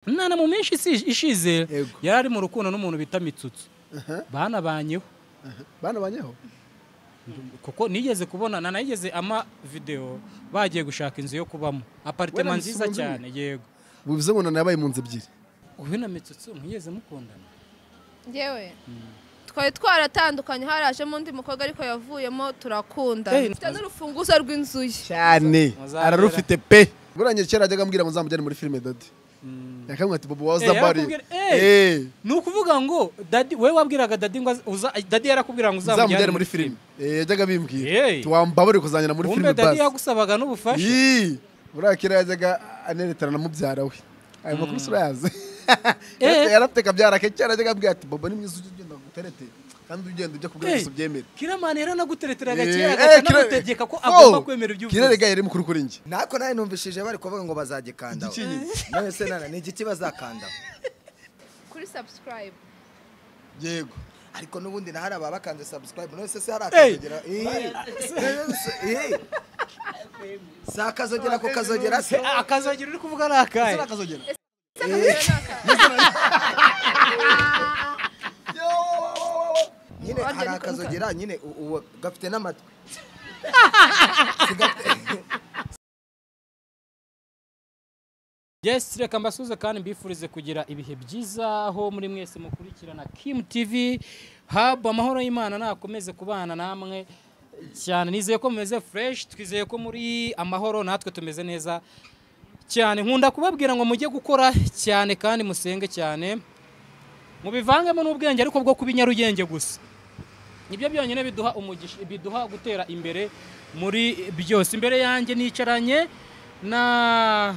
Nana mu menshi ishize yari mu rukundo n'umuntu bita Mitsutsu. Banabanyeho. Banabanyeho? Kuko nigeze kubona nanayigeze ama video bagiye gushaka inzu yo kubamo. Apartment nziza cyane yego. Bivuze ngo nabaye mu nzu ebyiri. Uwe na Mitsutsu mwigeze mukundana? Ngewe. Twari twaratandukanye haraje mu ndi mukobwa ariko yavuyemo turakunda. Mfite n'urufunguzo rw'inzu ye. Cyane. Ararufite pe. Buranye kera ajyaga ambwira ngo nzamujyane muri filime Daddy. Yakamwe ati Bobo waza bari. Nukuvuga ngo Daddy we wabwiraga Daddy ngo Daddy yarakubwira ngo uzamujyane muri filime. Yajyaga bimbwira. Tuwambabure kuzanyana muri filime basi. Daddy yagusabaga n'ubufasha. Burakira yajyaga aneretana na mubyara we. Ayo makuru surayaze. Yarafite kabyara ke cyane ajyaga ambwira ati Bobo ni mwiza ugenda guterete. Kandi ugenda ujya kubwira gusa byemera. Kiramana era nagutereteraga kera gakanagutegeka ko agomba kwemera iby'uvuze. Kirerega yari mukuru kuri nje. Nako naye numvishije bari kuvuga ngo bazagikanda. None se nana ni igiti bazakanda. Kuri subscribe. Yego. Ariko nubundi nahari aba bakanze subscribe none se hari akazogera. Sakazogera ko kazogera se. Akazogera uri kuvuga nakaye. Akazogera. Nyine hari akazogera nyine gafite n'amatwi. Yes, reka mbasuze kandi mbifurize kugira ibihe byiza aho muri mwese mukurikirana Kim TV Hub. Amahoro y'Imana nakomeze kubana namwe cyane. Nizeye ko mumeze fresh, twizeye ko muri amahoro natwe tumeze neza cyane. Nkunda kubabwira ngo mujye gukora cyane kandi musenge cyane, mubivangemo n'ubwenge ariko bwo kubinyarugenge gusa. Nibyo byonyine biduha umugisha, biduha gutera imbere muri byose. Imbere yanjye nicaranye na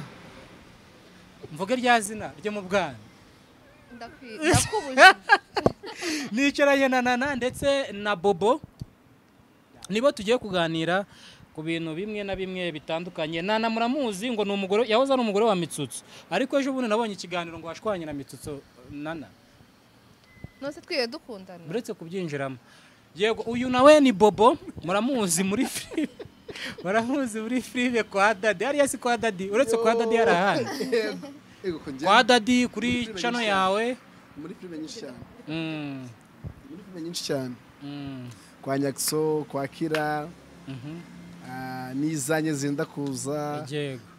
mvuge rya zina ryo mu bwana. Ndakubuje. Nicaranye na Nana ndetse na Bobo. Nibo tugiye kuganira ku bintu bimwe na bimwe bitandukanye. Nana muramuzi ngo n'umugore yahoze ari umugore wa Mitsutsu. Ariko ejo bundi nabonye ikiganiro ngo washwanye na Mitsutsu Nana. Nose twiye dukundana. Buretse kubyinjiramo. Yego uyu nawe ni Bobo muramuzi muri film. Muramuzi muri film kwa Daddy. Ari yasi kwa Daddy. Uretse kwa Daddy yarahana. Kwa Daddy kuri channel yawe muri filime nyinshi cyane. Muri filime nyinshi cyane. Kwa Nyakso, kwa Kira. Nizanye zenda kuza.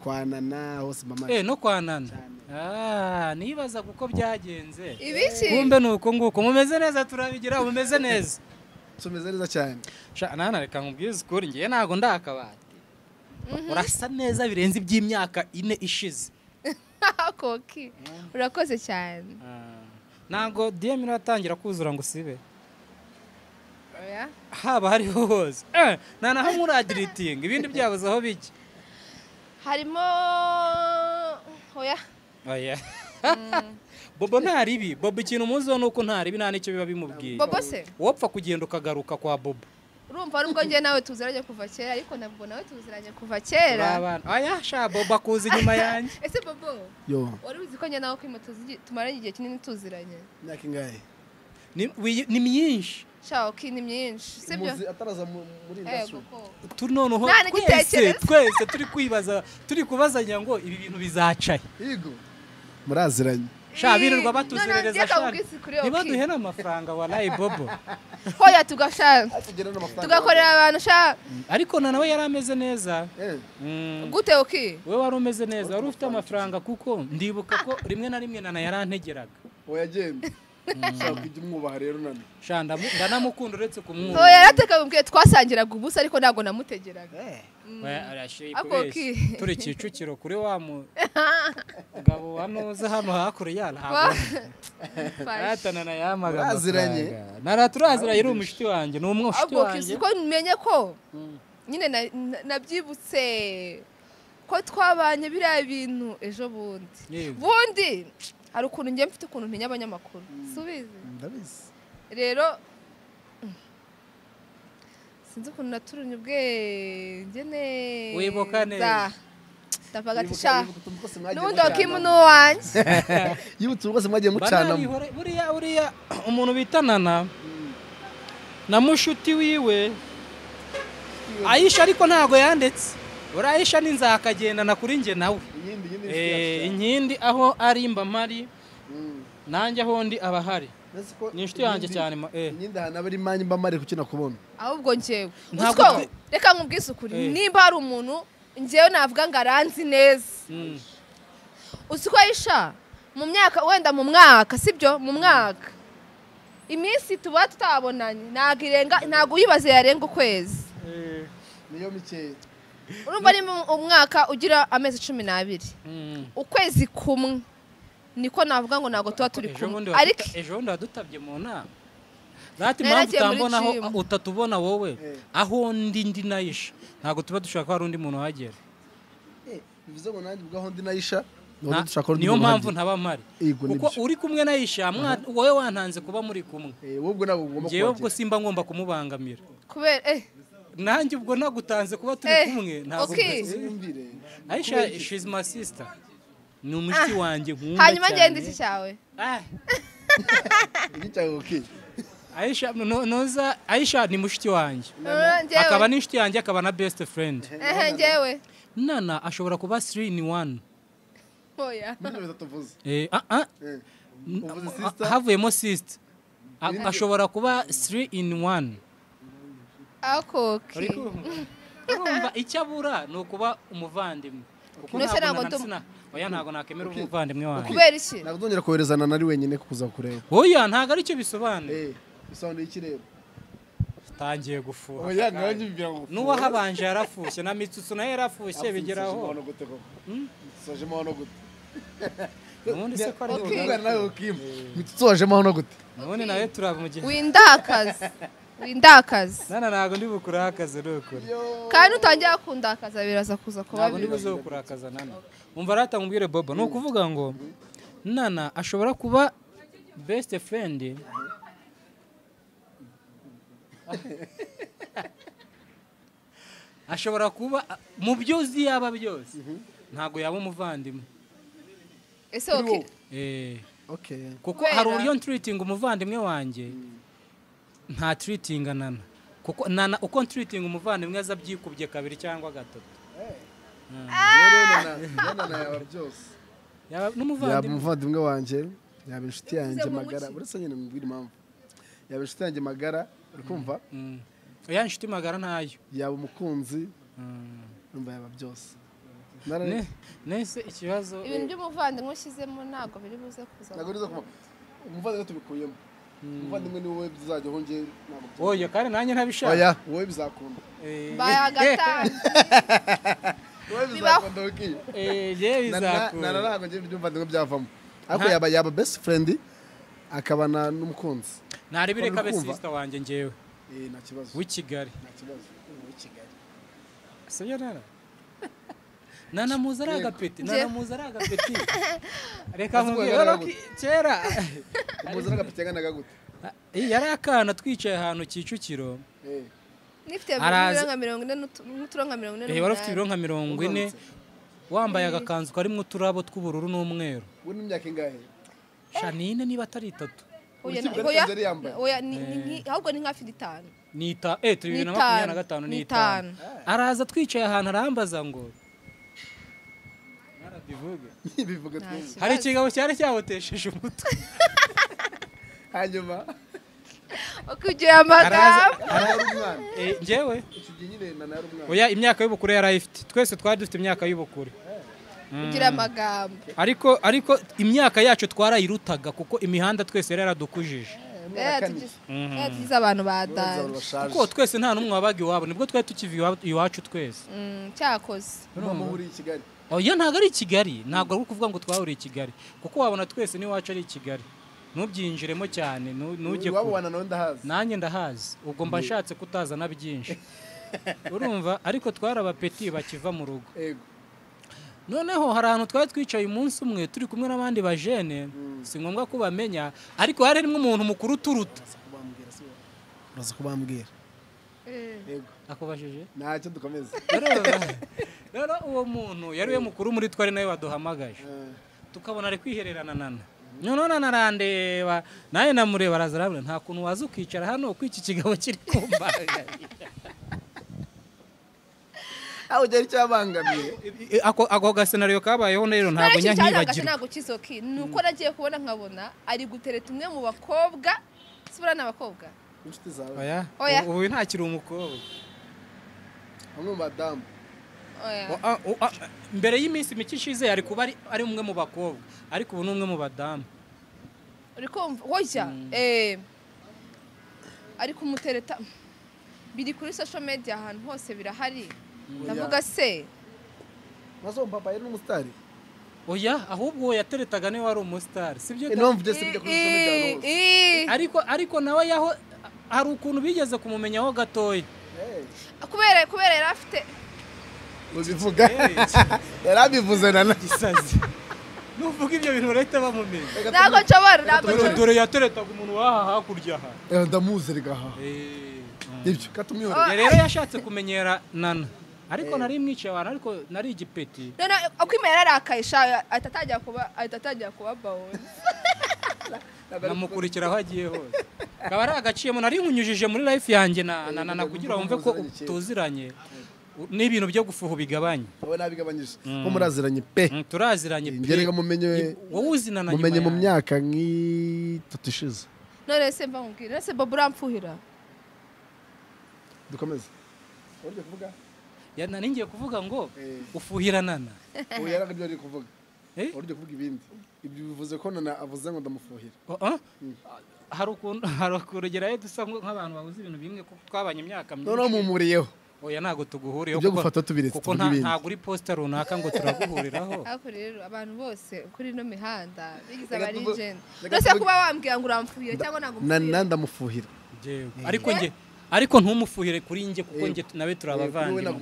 Kwa Nana hose mama. No kwa Nana. Nibaza kuko byagenze. Ibiki? Kumbe nuko nguko mumeze neza turabigira mumeze neza. Tumeze neza cyane. Nana reka nkubwize ukuri ngiye nago ndakabati. Urasa neza birenze iby'imyaka 4 ishize. Koki. Urakoze cyane. Nago DM iratangira kuzura ngo sibe. Oya. Haba hariho hose. Nana ha muragiriting ibindi byabuze aho biki. Harimo oya. Oya. Bobo ntaribi. Bobo ikintu muzo nuko ntaribi nta nicyo biba bimubwiye. Bobo se? Wopfa kugenda ukagaruka kwa Bobo. Urumva nubwo ngiye nawe tuziranye kuva kera ariko nabwo nawe tuziranye kuva kera. Oya sha Bobo akuzi nyuma yanjye. Ese Bobo? Yo. Wari uzi ko ngiye nawe ko tumaranye igihe kinini tuziranye. Myaka ingahe? Ni myinshi. Sha okay ni myinshi. Sibyo? Muzi ataraza muri industry. Turi noneho twese turi kwibaza turi kubazanya ngo ibi bintu bizacaye. Yego. Muraziranye. Sha birirwa batuzerereza sha. Niba duhena amafaranga wallahi Bobo. Hoya tugashaka. Tugakorera abantu sha. Ariko Nana we yarameze neza. Gute okay? We wari umeze neza, wari ufite amafaranga kuko ndibuka ko rimwe na rimwe Nana yarantegeraga. Oyagenda. Shaka kujya umwubaha rero Nana. Sha ndanamukunda uretse kumwubaha. Hoya yarakabwiye twasangiraga ubusa ariko ntago namutegeraga. Turi Kicukiro kuri wa mugabo wanoza hano hakuru yana ntabwo Nana yamaga baziranye. Nara turaziranye uri umushiti wanjye ni umwe ushiti wanjye. Ko menye ko nyine nabyibutse ko twabanye biriya bintu ejo bundi hari ukuntu ngiye mfite ukuntu ntinya abanyamakuru subize ndabizi rero sinzi ukuntu naturunye ubwenge neza wibuka neza ndavuga ati sha n'ubundi wakimu n'uwanjye yibutse rwose mwagiye mucana buriya umuntu bita Nana na mushuti wiwe Aisha ariko ntago yandetse urayisha n'inzakagendana kuri njye nawe inkindi aho ari mba mpari nanjye aho ndi abahari ni inshuti yanjye cyane inkindi ahantu aba ari manyi mba mari kukina kubona ahubwo njyewe utwo reka nkubwise ukuri nimba hari umuntu njyewe navuga ngo aranzi neza uzi ko Aisha mu myaka wenda mu mwaka sibyo mu mwaka iminsi tuba tutabonanye ntabwo uyibaze yarenga ukwezi niyo mikeya urumva ni umwaka ugira amezi 12 ukwezi kumwe niko navuga ngo ntabwo tuba turi kumwe ariko ejo bundi wadutabye mu nama Zati mpamvu utambonaho utatubona wowe aho ndi nayisha ntabwo tuba dushaka ko hari undi muntu uhagera bivuze ngo nanjye ubwo aho ndi nayisha niyo mpamvu ntaba mpari kuko uri kumwe nayisha wowe wantanze kuba muri kumwe njyewe ubwo simba ngomba kumubangamira kubera nanjye ubwo nagutanze kuba turi kumwe ntabwo Aisha she's my sister ni umushyi wanjye nkunda cyane hanyuma ngende iki cyawe iki cyawe okay Aisha noza Aisha ni mushiki wanjye akaba ni inshuti yanjye akaba na best friend njyewe Nana ashobora kuba 3 in 1 oya havuyemo sister ashobora kuba 3 in 1 ako urumva icyo abura ni ukuba umuvandimwe oya ntabwo nakemera umuvandimwe wanjye kubera iki ntabwo ndongera koherezana nari wenyine kuza kureba oya ntabwo ari cyo bisobanuye bisobanuye iki rero tangiye gufuha oya nganjye bibira ngo nuwa habanje yarafushye na Mitsutsu nayo yarafushye bigeraho soje maho no gute ubundi se ko ari ubwo nawe Kim Mitsutsu waje maho no gute none nawe turaba mu gihe windakaza Nana ntabwo ndi bukurakaze rukuri kandi utangiye kundakaza biraza kuza kuba ntabwo ndi buze kurakaza Nana umva rata ngumbire Bobo no kuvuga ngo Nana ashobora kuba best friend ashobora kuba mu byo uzi yaba byose ntabwo yaba umuvandimwe ese okay kuko hari uburyo treating umuvandimwe wanjye nta treating Nana kuko Nana uko treating umuvandimwe aza byikubye kabiri cyangwa gatatu Nana yaba byose yaba n'umuvandimwe wanjye yaba inshuti yanjye magara uretse nyine mbwira impamvu yaba inshuti yanjye magara uri kumva oya inshuti magara ntayo yaba umukunzi numva yaba byose nese ikibazo ibintu by'umuvandimwe ushyizemo ntabwo biri buze kuza ntabwo biza kuma umuvandimwe tubikuyemo umuvandimwe ni wowe bizajya aho ngiye oya kandi nanjye ntabishaka oya wowe bizakunda baya gatanu wowe bizakunda ukiye je bizakunda ntabwo ngiye byumvandimwe byavamo ariko yaba best friend akabana n'umukunzi naribireka be sister wanjye ngewe nta kibazo w'ikigali nta kibazo w'ikigali sibyo Nana muza ari agapeti reka nkubwire kera muza ari agapeti yanganaga gute yari akana twicaye ahantu Kicukiro nifite nka 40 wari ufite ibiro nka 40 wambaye agakanzu karimo uturabo tw'ubururu n'umweru we n'imyaka ingahe Shanine niba atari 3 oya ahubwo ni nka 5 ni 2025 ni 5 araza twicaye ahantu arambaza ngo bivuga hari ikigabo cyari cyabotesheje umutwe hanyuma ukugira amagambo njyewe oya imyaka y'ubukure yarayifite twese twari dufite imyaka y'ubukure kugira amagambo ariko imyaka yacu twarayirutaga kuko imihanda twese yari yaradukujije tugize abantu badanje kuko twese nta n'umwe wabaga iwabo nibwo twari tukiva iwacu twese cyakoze muri Kigali oya ntabwo ari Kigali ntabwo ari ukuvuga ngo twahuriye Kigali kuko wabona twese n'iwacu ari Kigali ntubyinjiremo cyane ntujye nanjye ndahazi ubwo mba nshatse kutazana byinshi urumva ariko twarabapeti bakiva mu rugo noneho hari ahantu twari twicaye umunsi umwe turi kumwe n'abandi bajene si ngombwa ko bamenya ariko hari harimo umuntu mukuru uturuta uraza kubambwira akubajije ntacyo dukomeza rero uwo muntu yari we mukuru muri twari nawe waduhamagaje tukabona ari kwihererana Nana noneho narandeba nawe namureba arazarabura nta kuntu waza ukicara hano uko iki kigabo kiri kumbaga aho ugera icyabangamiye ako gasenariyo kabayeho rero ntabwo nyankibagirwa ntabwo kizoki nuko nagiye kubona nkabona ari gutereta umwe mu bakobwa sibura n'abakobwa inshuti zawe oya ubu ntakiri umukobwa bamwe mu badamu mbere y'iminsi mike ishize ari kuba ari umwe mu bakobwa ariko ubu ni umwe mu badamu uri kumva hoya ari kumutereta biri kuri social media ahantu hose birahari ndavuga se mazo papa yari n'umusitari oya ahubwo yateretaga niwe wari umusitari sibyo impamvu byose bijya kuri social media ariko nawe yaho hari ukuntu bigeze kumumenyaho gatoya kubera yari afite ubivuga yarabivuze nana gisazi nuvuga ibyo bintu urahita bamumenya ntabwo nshobora dore yateretaga umuntu waha hakurya aha ndamuzi rigaha ibyo katumwihorera Oh. rero yashatse kumenyera nana ariko nari mwicaye abantu ariko nari igipeti none akwimera yarakaye sha atatajya kuba bawe namukurikira aho agiye hose kaba ari agaciyemo nari nkunyujije muri life yanjye na kugira wumve ko tuziranye n'ibintu byo gufuha bigabanye wowe nabigabanyije ko muraziranye pe turaziranye pe ngerega mumenye wowe uzinana mumenye mu myaka nk'itatu ishize none se mva nkubwira none se Bobo uramfuhira dukomeze uryo kuvuga nari ngiye kuvuga ngo ufuhira nana ubu yaraga ibyo ari kuvuga uryo kuvuga ibindi ibyo bivuze ko nana avuze ngo ndamufuhira hari ukuntu gerayo dusa nk'abantu babuze ibintu bimwe kuko twabanye imyaka myinshi noneho mumuriyeho oya ntago tuguhuriyeho ibyo gufata tubiretse kuko ntago uri poster runaka ngo turaguhuriraho ariko rero abantu bose kuri ino mihanda bigize abarijeni nose kuba wambwira ngo uramfuhira cyangwa ntabwo nana ndamufuhira ariko ntumufuhire kuri njye kuko njye nawe turabavandimwe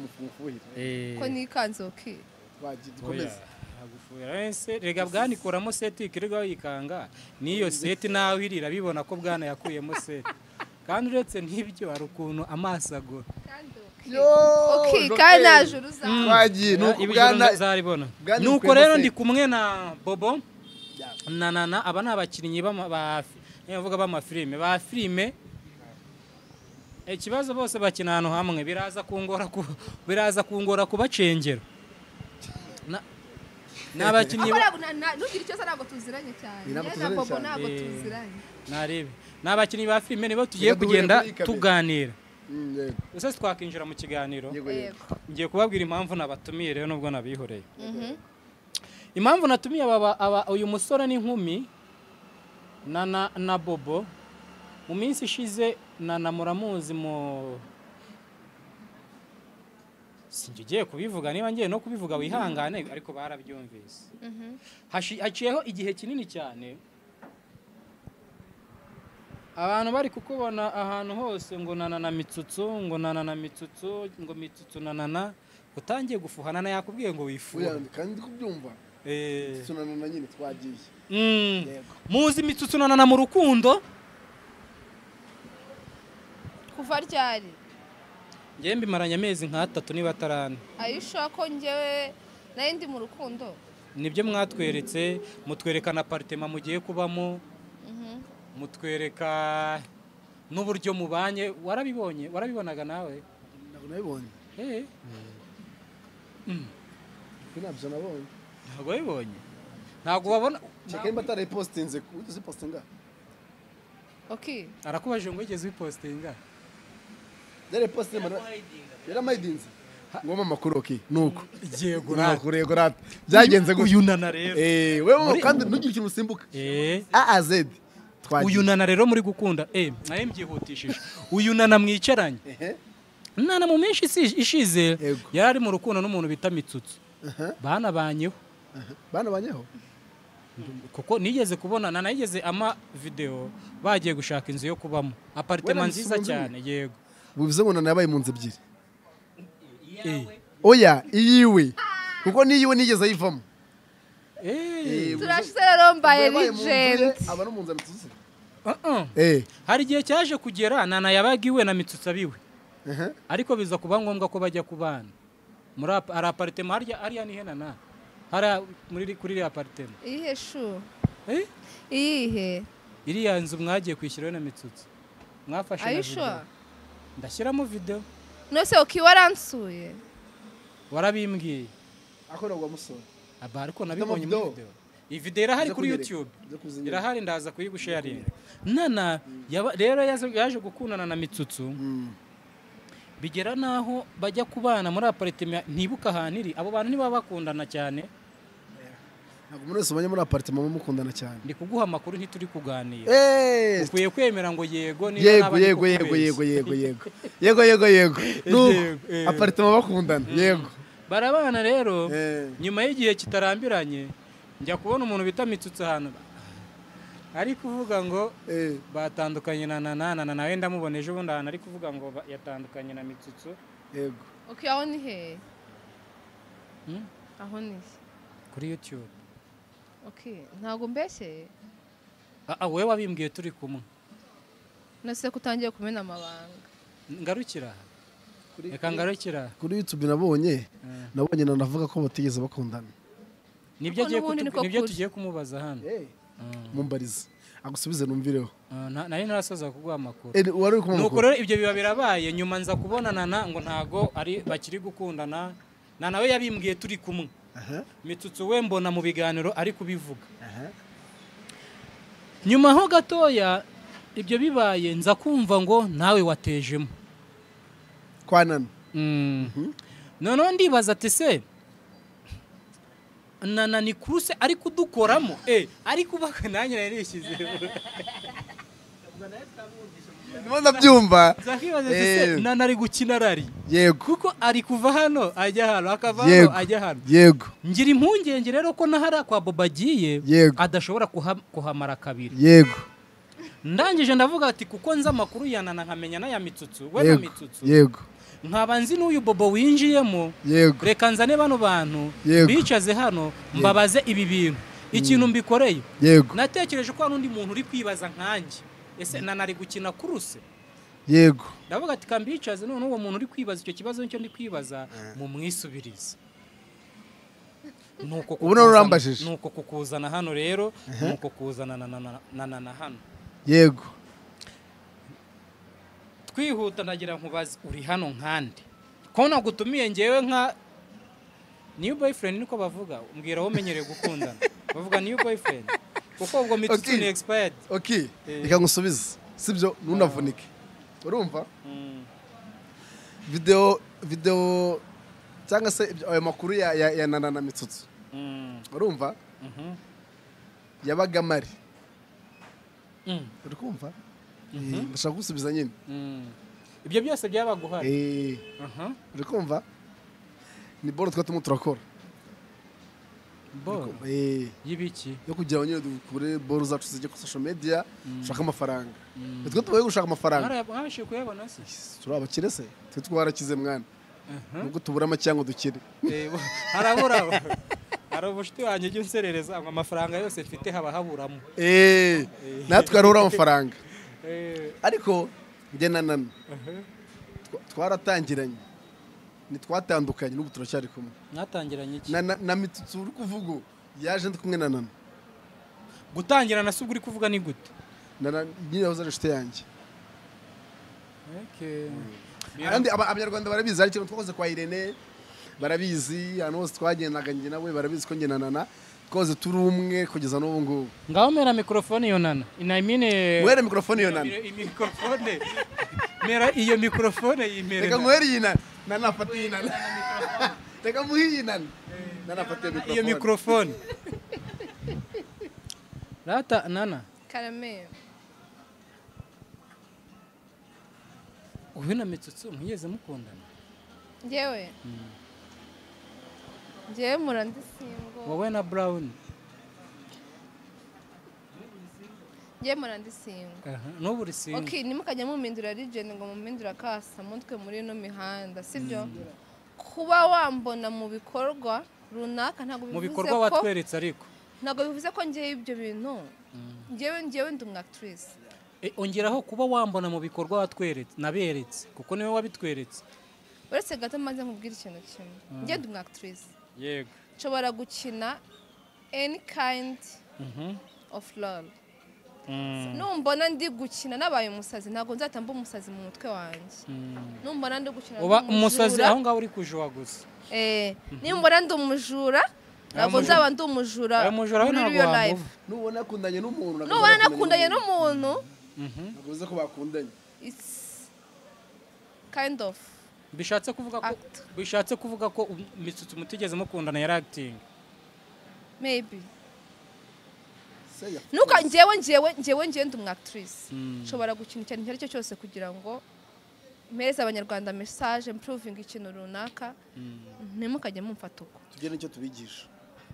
ko nikanzoki dukomeze rega bwanikuramo seti ikirirwa yikanga n'iyo seti nawe irira bibona ko bwana yakuyemo seti kandi uretse n'ibyo hari ukuntu amaso agora kandi najuru twagiye nuko rero ndi kumwe na Bobo na Nana aba ni abakinnyi bavuga b'amafilime ba filime ikibazo bose bakina ahantu hamwe biraza kungora kubacengera n'abakinnyi nugira icyo ntabwo tuziranye cyane na Bobo ntabwo tuziranye narebe n'abakinnyi ba filime nibo tugiye kugenda tuganira ese twakinjira mu kiganiro ngiye kubabwira impamvu nabatumiye rero nubwo nabihoreye impamvu natumiye uyu musore n'inkumi na Bobo mu minsi ishize Nana muramuzi singiye kubivuga niba ngiye no kubivuga wihangane ariko barabyumvise haciyeho igihe kinini cyane abantu bari kukubona ahantu hose ngo Nana na Mitsutsu ngo Nana na Mitsutsu ngo Mitsutsu na Nana utangiye gufuhana na yakubwiye ngo wifuha kandi kubyumva Mitsutsu na Nana nyine twagiye muzi Mitsutsu na Nana mu rukundo kuva ryari ngewe mbimaranye amezi nk'atatu niba atarane ayisha ko ngewe nayo ndi mu rukundo nibyo mwatweretse mutwereka na aparitema mugiye kubamo mutwereka n'uburyo mubanye warabibonaga nawe ntabwo nabibonye ntabyo nabonye ntabwo wabibonye ntabwo wabona cyeka nimba atarayipositinze uzipositinga arakubajije ngo wigeze uyipositinga yaramayidinze ngoma amakuru nuko yego rata byagenze uyu Nana rero wewe kandi ntugire ikintu usimbuka AAZ uyu Nana rero muri gukunda naye mbyihutishije uyu Nana mwicaranye Nana mu minsi ishize yari ari mu rukundo n'umuntu bita Mitsutsu banabanyeho kuko nigeze kubona Nana yigeze ama video bagiye gushaka inzu yo kubamo apartment nziza cyane yego bivuze ngo Nana yabaye mu nzu ebyiri oya iyiwe kuko niyiwe nigeze ayivamo turashize rero mbaye legend aba no mu nzu Mitsutsu hari igihe cyaje kugera Nana yabaga iwe na Mitsutsu abiwe ariko biza kuba ngombwa ko bajya kubana muri apartment hariya ni Nana hari kuri apartment iyihe shu iyihe iriya nzu mwagiye kwishyiraho na Mitsutsu mwafashe na video ndashyiramo video nose waransuye warabimbwiye akorerwa musore aba ariko nabibonye muri video iyi video irahari kuri YouTube irahari ndaza kuyigusharinga nana rero yaje gukundana na Mitsutsu bigera naho bajya kubana muri apartment ntibuka ahantu iri abo bantu niba bakundana cyane ntabwo muri wese ubanye muri apartment mukundana cyane ndi kuguha amakuru ntituri kuganira ukwiye kwemera ngo yego niba yego apartment bakundana yego barabana rero nyuma y'igihe kitarambiranye njya kubona umuntu bita Mitsutsu ahantu ari kuvuga ngo batandukanye na nawe ndamubona ejo bundi ahantu ari kuvuga ngo yatandukanye na Mitsutsu yego okay aho ni he aho ni kuri YouTube okay ntago mbeshye wowe wabimbwiye turi kumwe nase kutangiye kumena amabanga ngarukira reka ngarukira kuri YouTube nabonye nanavuga ko batigeze bakundana nibyo tugiye kumubaza hano mumbarize agusubize numvireho nari narasoza kuguha amakuru nuko rero ibyo biba birabaye nyuma nza kubonana ngo ntago ari bakiri gukundana nawe yabimbwiye turi kumwe Mitsutsu we mbona mu biganiro ari kubivuga nyuma ho gatoya ibyo bibaye nza kumva ngo nawe watejemo kwanana noneho ndibaza ati se nana ni kuruse ari kudukoramo ariko baka nanjye narishyizeho ndabona byumva zakibaza ati se nana ari gukina rari yego kuko ari kuva hano ajya hano akava hano ajya hano yego ngira impungenge rero ko nahara kwa Boba agiye adashobora kuhamara kabiri yego ndangije ndavuga ati kuko nza amakuru ya nana nkamenya n'aya Mitsutsu we na Mitsutsu yego nkaba nzi n'uyu Bobo winjiyemo reka nzane bano bantu bicaze hano mbabaze ibi bintu ikintu mbikoreye natekereje ko hari undi muntu uri kwibaza nkanjye ese nana ari gukina kuruse yego ndavuga ati kambicaze none uwo muntu uri kwibaza icyo kibazo nicyo ndi kwibaza mu mwisubirize nuko kukuzana hano rero nuko kuzana na hano yego twihuta ndagira nkubaze uri hano nkande ko nagutumiye ngewe nka new boyfriend niko bavuga umbwira aho umenyereye gukundana bavuga new boyfriend kuko ubwo Mitsutsu ni expired okay reka ngusubize sibyo nunavunike urumva video cyangwa se ayo makuru ya nana na Mitsutsu urumva yabaga mari uri kumva ndashaka gusubiza nyine ibyo byose byabaguhari uri kumva ni boro twatuma turakora boro y'ibiki yo kugira ngo nyine dukure boro zacu zijye ku social media dushaka amafaranga twe tubaye gushaka amafaranga mwabashije kuyabona se turi abakire se twe twarakize mwana nubwo tubura make cyangwa dukire harabura hari ubushiti wanjye ujya unserereza ngo amafaranga yose mfite haba haburamo natwe harura amafaranga ariko njye na nana twaratangiranye ntitwatandukanye n'ubu turacyari kumwe mwatangiranye iki na Mitsutsu uri kuvuga yaje ndi kumwe na nana gutangirana se uri kuvuga ni gute nana nyine yahoze ari inshuti yanjye kandi abanyarwanda barabizi hari ikintu twakoze kwa Irene barabizi ahantu hose twagendaga njye nawe barabizi ko njye na nana twakoze turi umwe kugeza n'ubu ngubu ngaho mera mikrofone yo nana mwere mikrofone yo nana mera iyo mikrofone yimere reka mwere iyi nana nana afate iyi nana reka muhi iyi nana nana afate iyo mikrofone rata nana karame uyu na Mitsutsu mwigeze mukundana njyewe murandisingo wowe na Brown njyewe murandisingo n'ubu uri singo okay nimukajya mumindura region ngo mumindura kasa mutwe muri no mihanda sibyo kuba wambona mu bikorwa runaka ntago bivuze ko mu bikorwa watweretse ariko ntago bivuze ko ngiye ibyo bintu njyewe ndi umwactrice ongeraho kuba wambona mu bikorwa watweretse naberetse kuko niwe wabitweretse uretse gato maze nkubwira ikintu kimwe njye ndi umwactrice yego nshobora gukina any kind of role numbona ndi gukina nabaye umusazi ntabwo nzahita mba umusazi mu mutwe wanjye numbona ndi gukina uba umusazi aho ngaho uri kujuwa gusa nimbona ndi umujura ntabwo nzaba ndi umujura muri real life nubona akundanye n'umuntu nubona nakundanye n'umuntu ntabwo uzi ko bakundanye it's kind of bishatse kuvuga ko Mitsutsu mutigeze mukundana yari acting maybe nuka njyewe ndi umwactrice nshobora gukina ikintu icyo ari cyo cyose kugira ngo mpereze abanyarwanda message improving ikintu runaka ntimukajye mumfata uko tugire nicyo tubigisha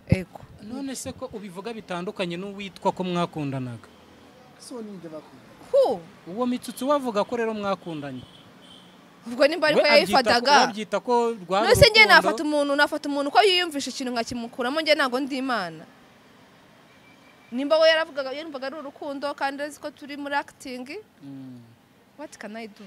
ego none se ko ubivuga bitandukanye n'uwitwa ko mwakundanaga so ninde bakunda uwo Mitsutsu wavuga ko rero mwakundanye ubwo nimba ariko yayifataga babyita ko rwari nose njye nafata umuntu ko yiyumvisha ikintu nkakimukuramo njye ntabwo ndi imana nimba we yaravugaga yumvaga ari urukundo kandi azi ko turi muri acting what can I do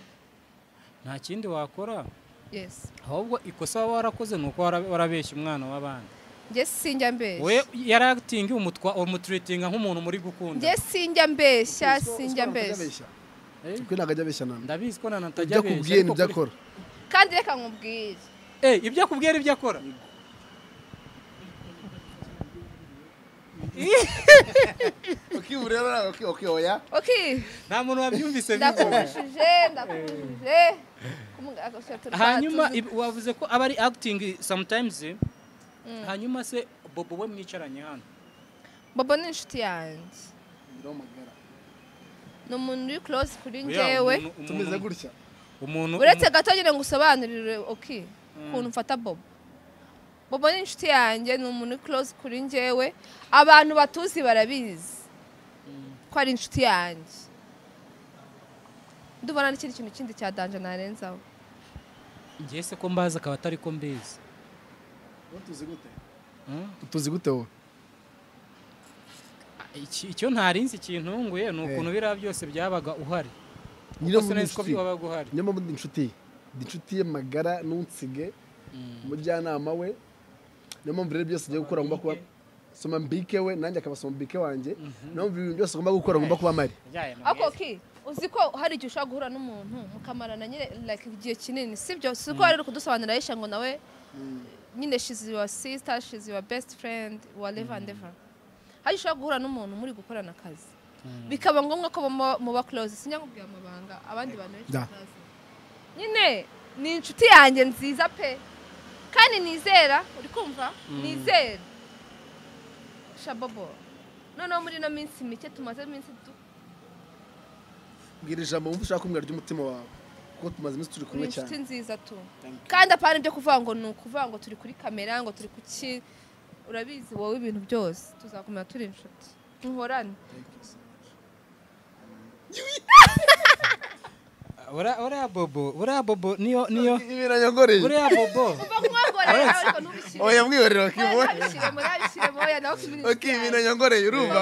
nta kindi wakora yes ahubwo ikosa waba warakoze nuko warabeshya umwana w'abandi njye sinjya mbeshya we yari acting umutreatinga nk'umuntu muri gukunda njye sinjya mbeshya kuko ntabwo ajya abeshya nana ndabizi ko nana atajya abeshya ibyo akubwiye nibyo akora kandi reka nkubwire ibyo akubwiye ibyo akora oya nta muntu wabyumvise ndakubujije hanyuma wavuze ko aba ari acting sometimes hanyuma se Bobo we mwicaranye hano Bobo ni inshuti yanjye ni umuntu uri close kuri njyewe tumeze gutya uretse gato nyine ngo usobanurire ukuntu mfata Bobo ni inshuti yanjye ni umuntu uri close kuri njyewe abantu batuzi barabizi ko ari inshuti yanjye ndubona n'ikindi kintu kindi cya danje narenzaho ngiye se ko mbaza akaba atari ko mbizi tuzi gute wowe icyo ntarinzi kintunguye ni ukuntu biriya byose byabaga uhari niyo mpamvu ndi inshuti ye magara n'unsige umujyanama we niyo mpamvu rero byose agiye gukora ngomba kuba soma mbike we nanjye akabasoma mbike wanjye niyo mpamvu ibintu byose ngomba gukora ngomba kuba mari uzi ko hari igihe ushobora guhura n'umuntu mukamarana nyine like igihe kinini sibyo si ko ari kudusobanurira yisha ngo nawe nyine she's your sister she's your best friend whatever and ever hari ushobora guhura n'umuntu muri gukorana akazi bikaba ngombwa ko muba close sinya nkubwira amabanga abandi bantu benshi nyine ni inshuti yanjye nziza pe kandi nizera uri kumva nizera shabobo noneho muri ino minsi mike tumaze iminsi mbwira ijambo wumva ushaka kumwira ry'umutima wawe kuko tumaze iminsi turi kumwe cyane inshuti nziza tu kandi apana ibyo kuvuga ngo ni ukuvuga ngo turi kuri kamera ngo turi kuki urabizi wowe ibintu byose tuzakomera turi inshuti muhorane uriya bobo niyo ibiranyongoreye uriya bobo oya mwihorera bakibona ibiranyongoreye urumva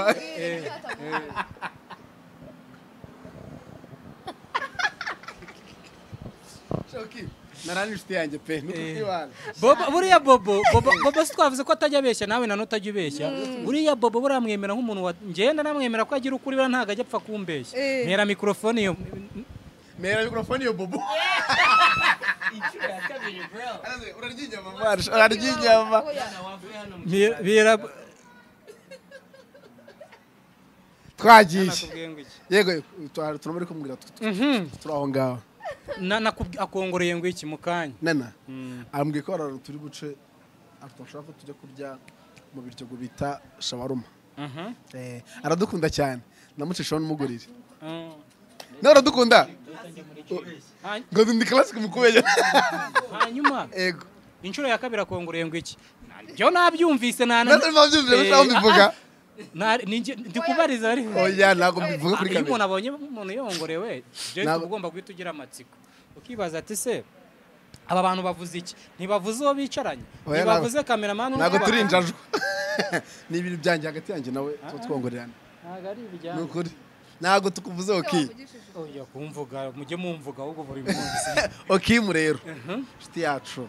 narani inshuti yanjye pe buriya bobo si twavuze ko atajya abeshya nawe na utajya ubeshya buriya bobo buramwemera nk'umuntu ngenda namwemera ko agira ukuri ntabwo ajya apfa kumbeshya mpera mikorofone iyo bobo urarya inyama twagiye yego turabona ko mbwira turi aho ngaho akongoreye ngo iki mu kanya nana arambwiye ko hari turi buce ashaka ko tujya kurya mu biryogo bita shawaruma aradukunda cyane namucishaho n'umugurire nawe uradukunda ngo ndi classic mu kubenya hanyuma yego inshuro ya kabiri akongoreye ngo iki byo nabyumvise mbivuga ndi kubariza ariko oya ntabwo mbivuga kuri kamera umuntu abonye umuntu yongorewe je tugomba guhita ugira amatsiko ukibaza ati se aba bantu bavuze iki ntibavuze uwo bicaranye ntibavuze kameramani ntabwo turi injajwa ni ibintu byanjye hagati yanjye nawe twongorerana ntabwo ari ibijyanye ni ukuri ntabwo tukuvuze oki oya kumvuga mujye mumvuga ahubwo buri munsi okimu rero inshuti yacu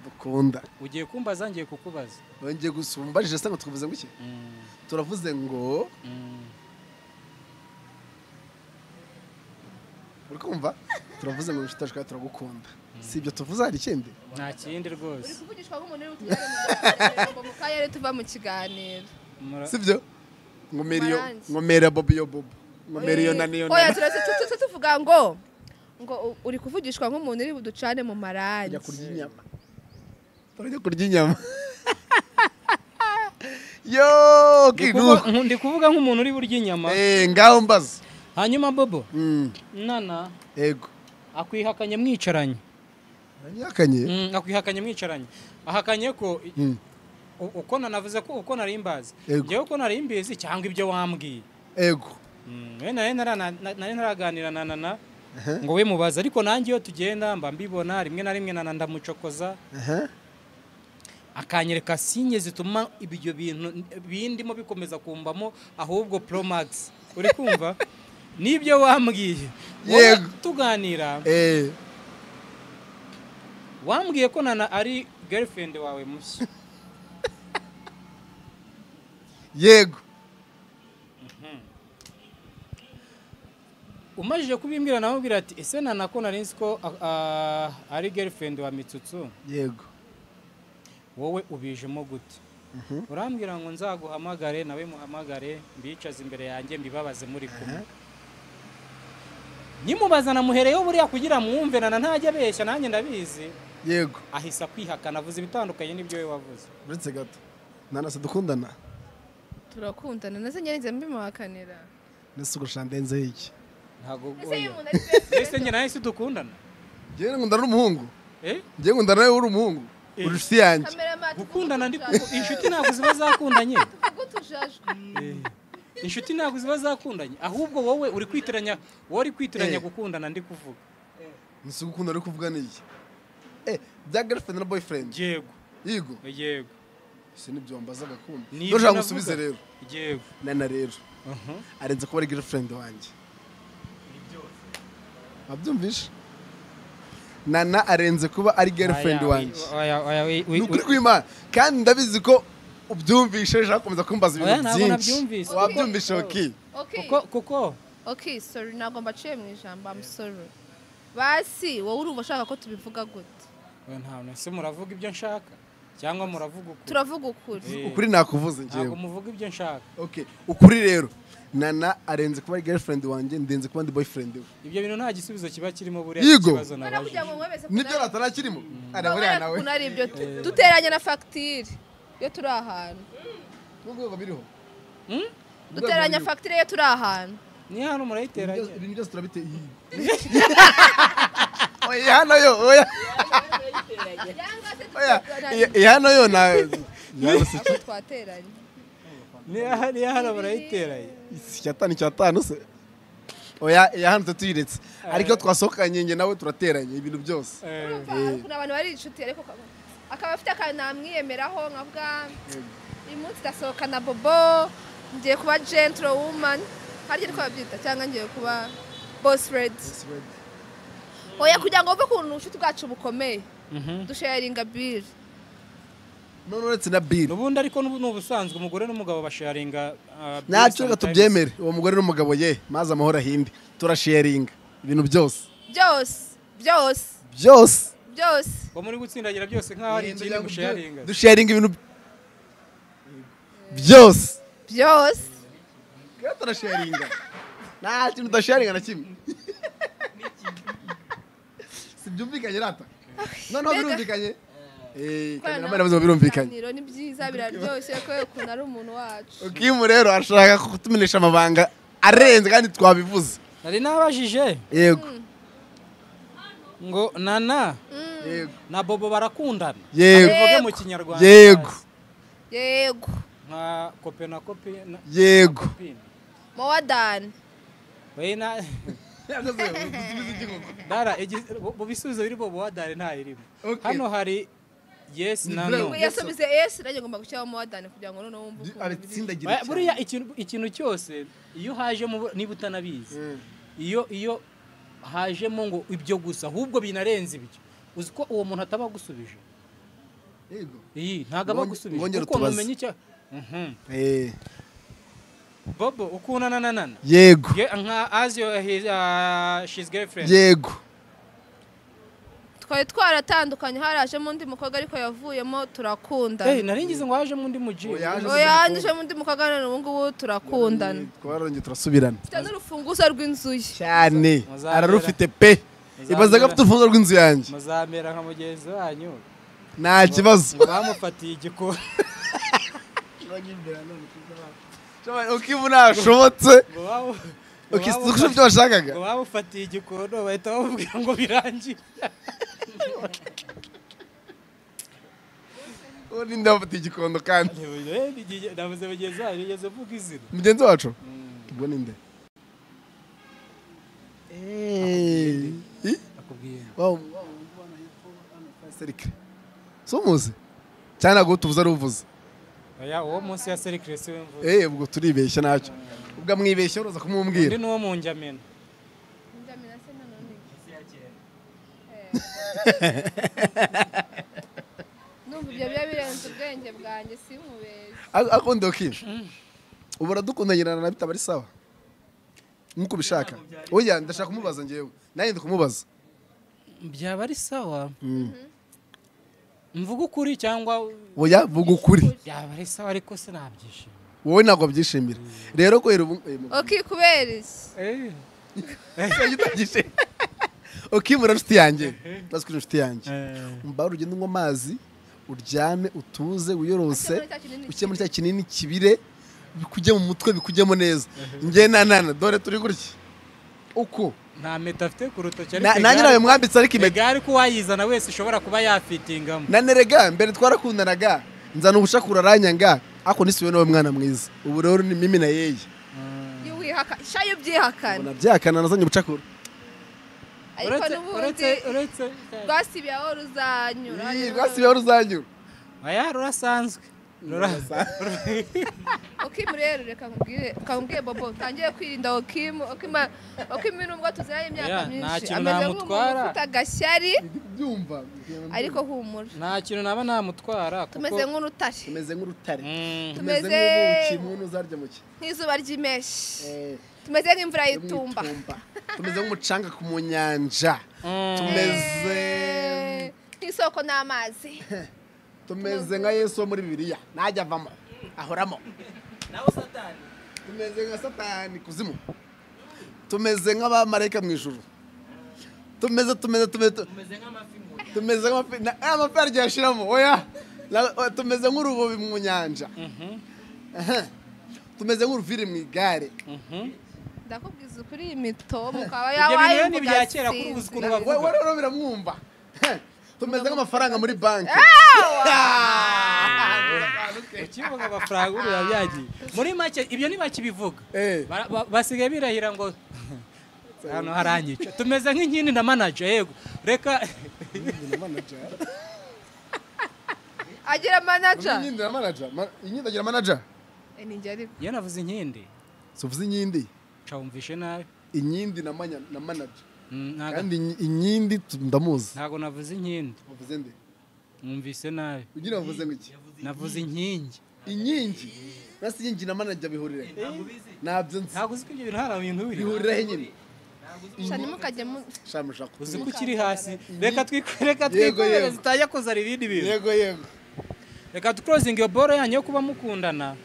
dukunda ugiye kumbaza ngiye kukubaza wongeye gusumbajije se ngo tukuvuze ngo iki turavuze ngo uri kumva turavuze ngo inshuti yacu turagukunda si ibyo tuvuze hari ikindi nta kindi rwose uri kuvugishwa nk'umuntu uri butujyane mu kayere tuva mu kiganiro sibyo ngo mere bobi yo bobo ngo mere yo na niyo oya turetse tuvuga ngo uri kuvugishwa nk'umuntu uri buducane mu marangi turajya kurya inyama yo ndi kuvuga nk'umuntu uri burya inyama ngaho mbaza hanyuma bobo nana yego akwihakanye mwicaranye akwihakanye mwicaranye ahakanye ko uko nanavuze ko uko nari mbazi ngewe uko nari mbizi cyangwa ibyo wambwiye yego nari naraganira na nana ngo we mubaze ariko nanjye iyo tugenda mba mbibona rimwe na rimwe nana ndamucokoza akanyereka sinye zituma ibyo bintu bindimo bikomeza kumbamo ahubwo Pro Max uri kumva nibyo wambwiye yego tuganira wambwiye ko nana ari girlfriend wawe mushya yego umajije kubimbwira nawe ubwira ati ese nana ko nari nzi ko ari girlfriend wa Mitsutsu yego wowe ubijemo gute urambwira ngo nzaguhamagare nawe muhamagare mbicaze imbere yanjye mbibabaze muri kumwe nimubazana muhereyo buriya kugira mwumve nana ntajya abeshya nanjye ndabizi yego ahisa kwihakana avuze ibitandukanye n'ibyo we wavuze uretse gato nana se dukundana turakundana nase nyenze mbimuhakanira nese ugushandenze iki ntago ese njye nawe se dukundana njye ngundana n'umuhungu njye ngundana nawe uri umuhungu urushyi yanjye gukundana ndi inshuti ntabwo ziba zakundanye inshuti ntabwo ziba zakundanye ahubwo wowe uri kwitiranya gukundana ndi kuvuga nise gukunda uri kuvuga niki bya girlfriend na boyfriend yego ese nibyo wambaza gakunda ndoje gusubize rero yego nana rero arenze kuba ari girlfriend wanjye abyumvishe nana arenze kuba ari girlfriend wanjye nukuri kwima kandi ndabizi ko ubyumvishe je akomeza kumbaza ibintu byinshi wabyumvishe kuko sorry nago mbaciye mu ijambo I'm sorry basi wowe urumva ushaka ko tubivuga gute nta se muravuga ibyo nshaka cyangwa muravuga ukuri turavuga ukuri ukuri nakuvuze ngewe ntabwo muvuga ibyo nshaka ukuri rero nana arenze kuba ari girlfriend wanjye ndenze kuba ndi boyfriend we ibyo bintu nta gisubizo kiba kirimo buriya kibazo nabaje nibyo ratarakirimo araburiya nawe kunari ibyo duteranya na facture yo turi ahantu n'ubwo biriho duteranya facture yo turi ahantu ni hano murayiteranya ibintu byose turabiteye oya hano yo oya hano yo na twateranye ni hano barayiteranye cyatanu se oya hano tutuyiretse ariko twasohokanye nge nawe turateranye ibintu byose kuna abantu bari inshuti ariko akaba afite akantu namwiyemeraho nkavuga uyu munsi ndasohokana bobo ngiye kuba gentlewoman harya ariko babyita cyangwa ngiye kuba boss red oya kugira ngo uve kuntu ubucuti bwacu bukomeye dusharinga bill none uretse na bill ubundi ariko n'ubusanzwe umugore n'umugabo basharinga ntacyo tubyemere uwo mugore n'umugabo ye maze amahoro ahinde turasharinga ibintu byose ngo muri gutsindagira byose nk'aho ari ikindi musharinga dusharinga ibintu byose turasharinga nta kintu tudasharinga na kimwe si byumvikanye rata noneho birumvikanye birumvikanye ni byiza biraryoshye ko ukuntu ari umuntu wacu ukimu rero ashaka kutumenyesha amabanga arenze kandi twabivuze nari nabajije yego ngo nana na bobo barakundana bivuge mu kinyarwanda yego nka kope na kope yego mowadani wena dara mu bisubizo biri bobo wadani nta irimo hano hari yes na no yasubize yes nanjye ngomba gushyiraho mowadani kugira ngo noneho wumve abitsindagira buriya ikintu cyose iyo hajemo niba utanabizi iyo hajemo ngo ibyo gusa ahubwo binarenze ibyo uzi ko uwo muntu ataba agusubije yego ntago aba agusubije kuko ntumenye icyo Bobo ukundana na Nana yego nka as your his girlfriend yego twari twaratandukanye harajemo undi mukobwa ariko yavuyemo turakundana naringize ngo hajemo undi muji yandijemo undi mukobwa none ubu ngubu turakundana twarongeye turasubirana mfite n'urufunguzo rw'inzu ye cyane ararufite pe ibaze ko afite urufunguzo rw'inzu yanjye muzamera nka mugenzi wanyu nta kibazo bamufatiye igikoni ukibu nashobotse ukisukusha ibyo washakaga ngo bamufatiye igikono bahita bamubwira ngo birangire ubundi ndabafatiye igikondo kandi navuze mugenzi wanyu yigeze avuga izina mugenzi wacu ubwo ni nde akubwiye serikire si umuzi cyane ntabwo tuvuze ari uvuze uwo munsi ya serikire si we mvuze ubwo turibeshya ntacyo ubwo amwibeshya uroza kumubwira undi n'uwo mu njamena se nanone numva ibyo biba birenze ubwenge bwanjye simubeshye akunda ukinsha ubu uradukundanyirana na bitaba ari sawa nk'uko ubishaka oya ndashaka kumubaza njyewe nanjye ndi kumubaza byaba ari sawa mvuga ukuri cyangwa oya vuga ukuri byaba ari sawa ariko se nabyishimiye wowe ntabwo byishimira rero ko ubu kubera iki ukimura inshuti yanjye bazi ko inshuti yanjye mba urugendo ngo amazi uryame utuze wiyorose uke muri cya kinini kibire bikujye mu mutwe bikujyemo neza njye na Nana dore turi gutya uko nta meta afite ku rutoki nanjye nawe mwambitse ariko imega ariko uwayizana wese ushobora kuba yafitingamo nanerega mbere twarakundanaga nzana ubushakura aranyanga ako nisubiye nawe mwana mwiza ubu rero ni mimi na yeye shayo byihakana nabyakana nazanye ubucakura ariko n'ubundi rwasibiye aho ruzanyura rwasibiye aho ruzanyura aya rurasanzwe Okimu rero reka nkubwire Bobo tangiye kwirinda Okimu nubwo tuziranye imyaka myinshi ameze nk'umuntu ufite agashyari ariko humura nta kintu naba namutwara tumeze nk'urutare tumeze nk'ubuki muntu uzarya muki nk'izuba ry'imeshi tumeze nk'imvura y'itumba tumeze nk'umucanga ku mu nyanja tumeze nk'isoko n'amazi tumeze nka Yesu wo muri Bibiliya najya avamo ahoramo nawe Satani tumeze nka Satani kuzimu tumeze nk'abamarayika mu ijuru tumeze nk'amafi amafi aryoshiramo oya tumeze nk'urubobi mu nyanja tumeze nk'uruviri mu igare ndakubwiza ukuri imitomo ukaba yawaye mu byakera kuri uzi ukuntu bavuga wowe rero biramwumva tumeze nk'amafaranga muri banki ukivuga amafaranga uriya byagiye muri make ibyo ni make bivuga basigaye birahira ngo hano haranyica tumeze nk'inkindi na manager yego reka agira manager inkindi agira manager iyo navuze inkindi suvuze inkindi cawumvishe nabi inkindi na manager kandi inkindi ndamuzi ntago navuze inkindi uvuze nde mwumvise nabi ugira wavuze ngo iki navuze inkingi nasi inkingi na manager bihurira nabyo nzi ntago uzi ko ibyo bintu hari ibintu bihurira he nyine shani mukajya mu shamushaka uzi ko ukiri hasi reka twikorere zitajya kuzana ibindi bintu yego reka duclosing iyo ball yanyu yo kuba mukundana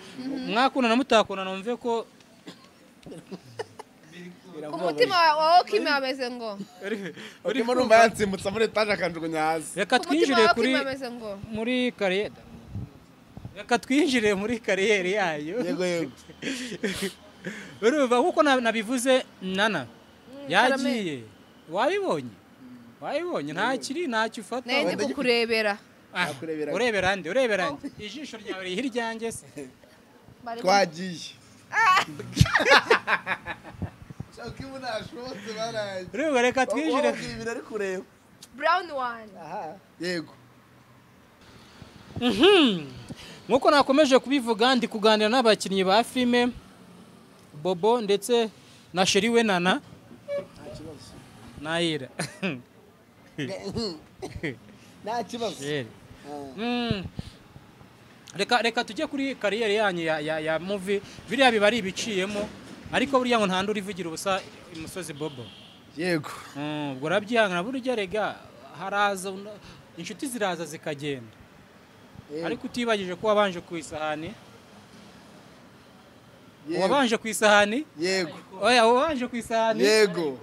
mwakundana mutakundana mumve ko umutima wa Okimu ameze ngo urimo numva yansimbutsa muri etaje akanjugunya hasi reka twinjire muri kariyeri reka twinjire muri kariyeri yayo yego urumva nkuko nabivuze Nana yagiye wabibonye ntacyo ufata nende kukurebera urebera nde ijisho ryawe riri hiryanjye se twagiye Okimu nashobotse baraye urumva reka twinjire ari kureba brown one yego nkuko nakomeje kubivuga ndi kuganira n'abakinnyi ba filime Bobo ndetse na sheri we Nana Nayira nta kibazo reka tujye kuri kariyeri yanyu ya movie biriya biba ari ibiciyemo ariko buriya ngo nta nduri ivugira ubusa imusozi Bobo yego ubwo urabyihangana burya rega haraza inshuti ziraza zikagenda ariko utibagije ko wabanje ku isahani wabanje ku isahani yego oya wabanje ku isahani yego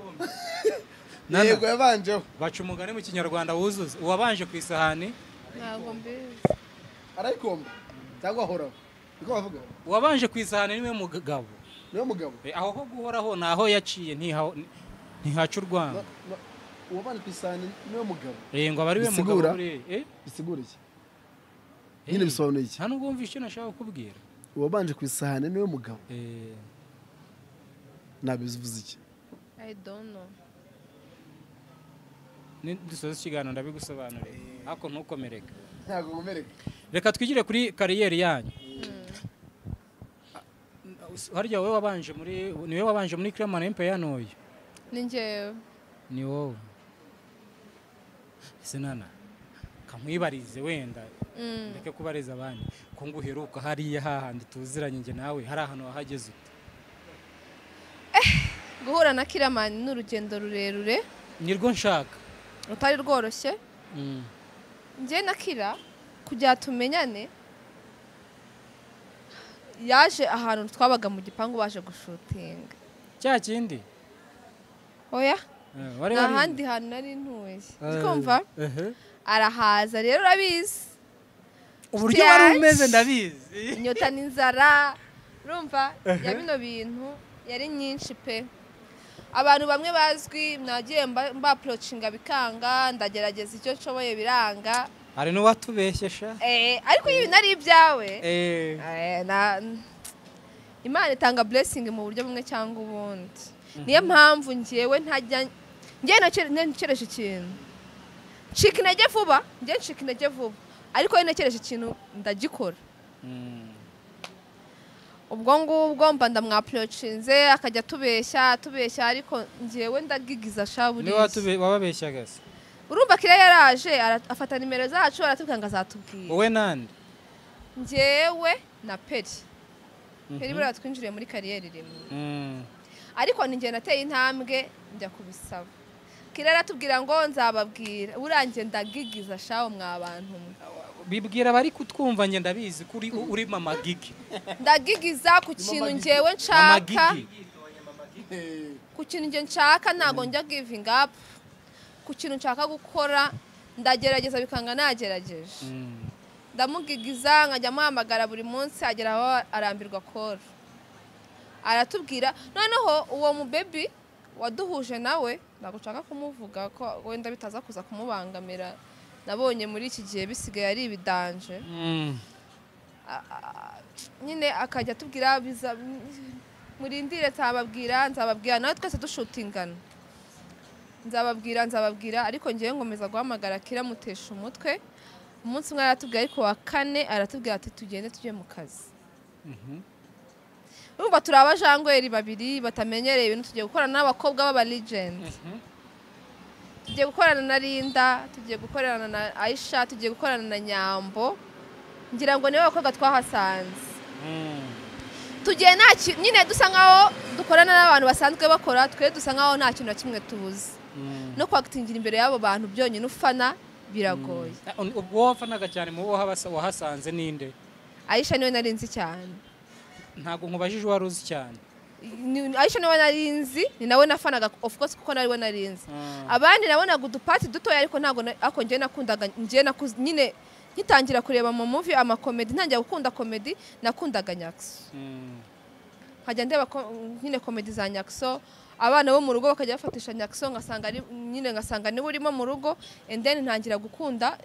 yego yabanjeho baca umugani mu kinyarwanda wuzuza wabanje ku isahani ntabwo mbizi arayikomba cyangwa ahoraho niko bavuga wabanje ku isahani niwe mugabo aho ho guhoraho naho yaciye ntihaca urwanda uwabanje ku isahani niwe mugabo ngo aba ari we mugabo bisigura iki nyine bisobanuye iki nta nubwo wumvise icyo nashaka kukubwira uwabanje ku isahani niwe mugabo nabivuze iki I don't know dusoza ikiganiro ndabigusobanurira ariko ntukomereke ntabwo nkomereka reka twigire kuri kariyeri yanyu harya wowe wabanje niwe wabanje muri Clement Empire n'uyu ni njyewe ni wowe ese nana kamwibarize wenda ndeke kubariza abandi ko nguheruka hariya hahandi tuziranye njye nawe hari ahantu wahageze guhura na Clement ni urugendo rurerure nirwo nshaka rutari rworoshye njye na Kira kugira tumenyane yaje ahantu twabaga mu gipangu baje gushutinga cya kindi oya nta handi hantu nari ntuye ndikumva arahaza rero urabizi uburyo wari umeze ndabizi inyota n'inzara urumva ya bino bintu yari nyinshi pe abantu bamwe bazwi nagiye mbaprocinga bikanga ndagerageza icyo nshoboye biranga hari n'uwatubeshyesha ariko ibi nari ibyawe Imana itanga blessing mu buryo bumwe cyangwa ubundi niyo mpamvu njyewe ntajya ntekereje ikintu ncika intege vuba ariko iyo ntekereje ikintu ndagikora ubwo ngubwo mba ndamwaprocinze akajya tubeshya ariko njyewe ndagigiza shaburiye niwe wababeshyaga se urumva Kira yaraje afata nimero zacu aratubwira ngo azatubwira wowe nande njyewe na Peri buriya twinjiriye muri kariyeri rimwe ariko ninjye nateye intambwe njya kubisaba Kira aratubwira ngo nzababwira urangiye ndagigiza shawo mwa bantu bibwira bari kutwumva njye ndabizi kuri uri mama gigi ndagigiza ku kintu njyewe nshaka ku kintu njye nshaka ntago njya giving up ku kintu nshaka gukora ndagerageza bikanga nagerageje ndamugigiza nkajya muhamagara buri munsi agera aho arambirwa kora aratubwira noneho uwo mu baby waduhuje nawe ntabwo nshaka kumuvuga ko wenda bitaza kuza kumubangamira nabonye muri iki gihe bisigaye ari ibidanje nyine akajya atubwira murindire nzababwira nawe twese dushutingana nzababwira ariko ngewe ngomeza guhamagara Kira mutesha umutwe umunsi umwe aratubwira ariko wa kane aratubwira ati tugende tujye mu kazi urumva turi abajangweri babiri batamenyereye ibintu tugiye gukorana n'abakobwa b'aba legend tugiye gukorana na Linda tugiye gukorana na Aisha tugiye gukorana na Nyambo ngira ngo niwe bakobwa twahasanze tugiye nyine dusa nkaho dukorana n'abantu basanzwe bakora twe dusa nkaho nta kintu na kimwe tubuze no kwakitingira imbere y'abo bantu byonyine ufana biragoye ubwo wafanaga cyane mu bo wahasanze ninde Aisha niwe narinzi cyane ntabwo nkubajije wari uzi cyane Aisha niwe narinzi ni nawe nafanaga of course kuko nari we narinzi abandi nabonaga udupati dutoya ariko ntabwo ako njye nakundaga nyine nkitangira kureba mu movie amakomedi ntangira gukunda komedi nakundaga Nyakso nkajya ndeba nyine komedi za Nyakso abana bo mu rugo bakajya bafatisha Nyakso ngasanga niwe urimo mu rugo and then ntangira gukunda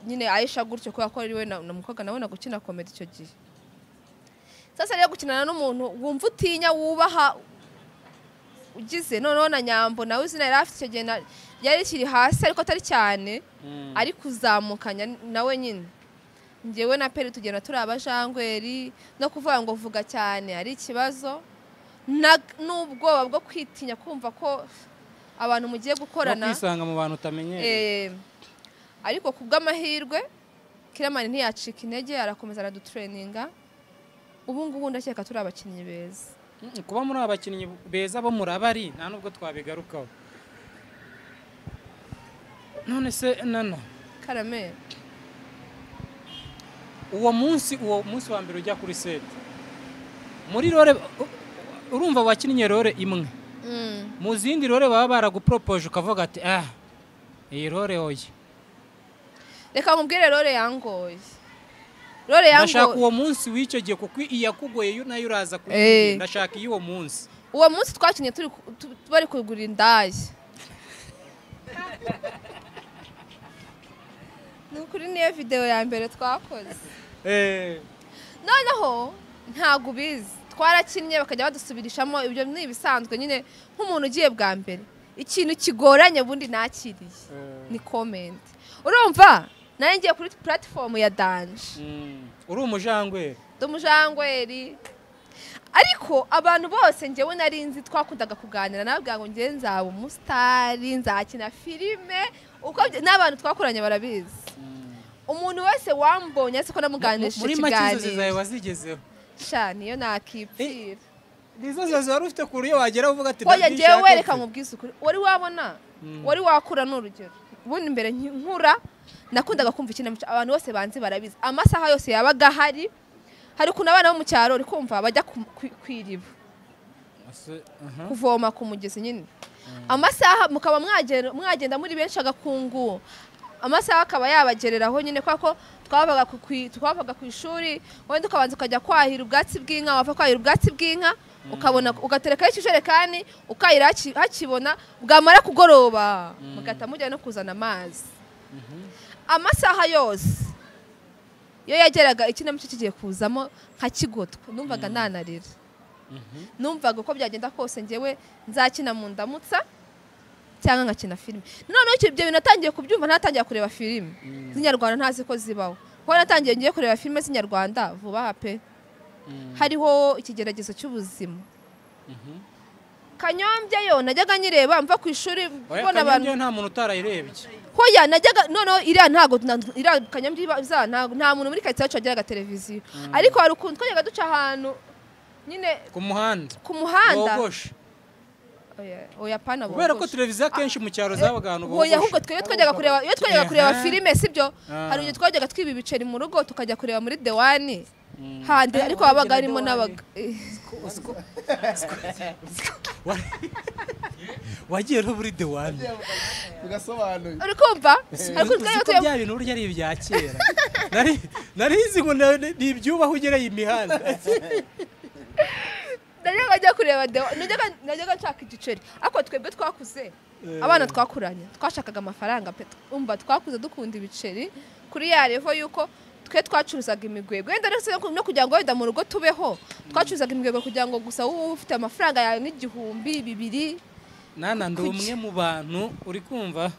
nyine Aisha gutyo kubera ko ari we na mukobwa nabona gukina komedi icyo gihe sasa rero gukinana n'umuntu wumva utinya wubaha ugize noneho na Nyambo nawe izina yari afite icyo gihe yari kiri hasi ariko atari cyane ari kuzamukanya nawe nyine njyewe na Peri tugenda turi abajangweri no kuvuga ngo vuga cyane ari ikibazo n'ubwoba bwo kwitinya kumva ko abantu mugiye gukorana kwisanga mu bantu utamenyereye ariko kubw'amahirwe Kiramani ntiyacika intege arakomeza aradutraininga ubu ngubu ndakeka turi abakinnyi beza kuba muri abakinnyi beza bo murabari nta nubwo twabigarukaho none se nana Karame uwo munsi wa mbere ujya kuri set muri role urumva wakinnye role imwe mu zindi role baba baragupropose ukavuga ati iyi role oye reka nkubwire role yangoye ndashaka uwo munsi w'icyo gihe kuko iyakugoye nayo uraza kuyigira ndashaka iyo uwo munsi twakinnye bari kugura indaya ni ukuri niyo video ya mbere twakoze noneho ntabwo ubizi twarakinnye bakajya badusubirishamo ibyo ni ibisanzwe nyine nk'umuntu ugiye bwa mbere ikintu kigoranye ubundi nakiriye ni comment urumva nari ngiye kuri platform ya Danje uri umujangweri ndi umujangweri ariko abantu bose njyewe nari nzi twakundaga kuganira nababwira ngo njye nzaba umusitari nzakina filime uko n'abantu twakoranye barabizi umuntu wese wambonye ariko namuganirije muri makizo zawe wazigezeho sha niyo nakipfira nizo zawe wari ufite kuri iyo wagera uvuga ati oya njyewe wereka nkubwize ukuri wari wabona wari wakura n'urugero ubundi mbere nkura nakundaga kumva ikinamico abantu bose banzi barabizi amasaha yose yabaga hari ukuntu abana bo mu cyaro uri kumva bajya kwiriba kuvoma ku mugezi nyine amasaha mukaba mwagenda muri benshi agakungu amasaha akaba yabagereraho nyine kwako twavaga ku ishuri wenda ukabanza ukajya kwahira ubwatsi bw'inka wava kwahira ubwatsi bw'inka ukabona ugaterekaho ikijerekani ukahira hakibona bwamara kugoroba mugahita mujya no kuzana amazi amasaha yose iyo yageraga ikinamico kigiye kuzamo nka kigotwa numvaga nanarira numvaga uko byagenda kose njyewe nzakina mu ndamutsa cyangwa ngakina filime noneho ibyo bintu natangiye kubyumva ntatangiye kureba filime z'inyarwanda ntazi ko zibaho kuko natangiye ngiye kureba filime z'inyarwanda vuba pe hariho ikigeragezo cy'ubuzima Kanyombya yo najyaga nyireba mva ku ishuri mbona abantu nta muntu utarayirebye hoya najyaga noneho iriya ntago Kanyombya nta muntu muri karitsiye yacu wagiraga televiziyo ariko hari ukuntu twajyaga duca ahantu nyine ku muhanda oya pana bo kubera ko televiziyo akenshi mu cyaro zabaga ahantu bo oya ahubwo twajyaga kureba filime sibyo hari igihe twajyaga twiba ibiceri mu rugo tukajya kureba muri The One handi ariko babaga harimo n'abaga wagiye no muri The One bigasobanuye uri kumva ariko bya bintu urya ari ibya kera narizi ngo ni ibyubaho ugereye imihanda najyaga kureba najyaga nshaka igiceri ariko twebwe twakuze abana twakuranye twashakaga amafaranga pe umva twakuze dukunda ibiceri kuri ya revo yuko twe twacuruzaga imigwego wenda no kugira ngo wenda mu rugo tubeho twacuruzaga imigwego kugira ngo gusa wowe ufite amafaranga yawe n'igihumbi 2 nana ndi umwe mu bantu uri kumva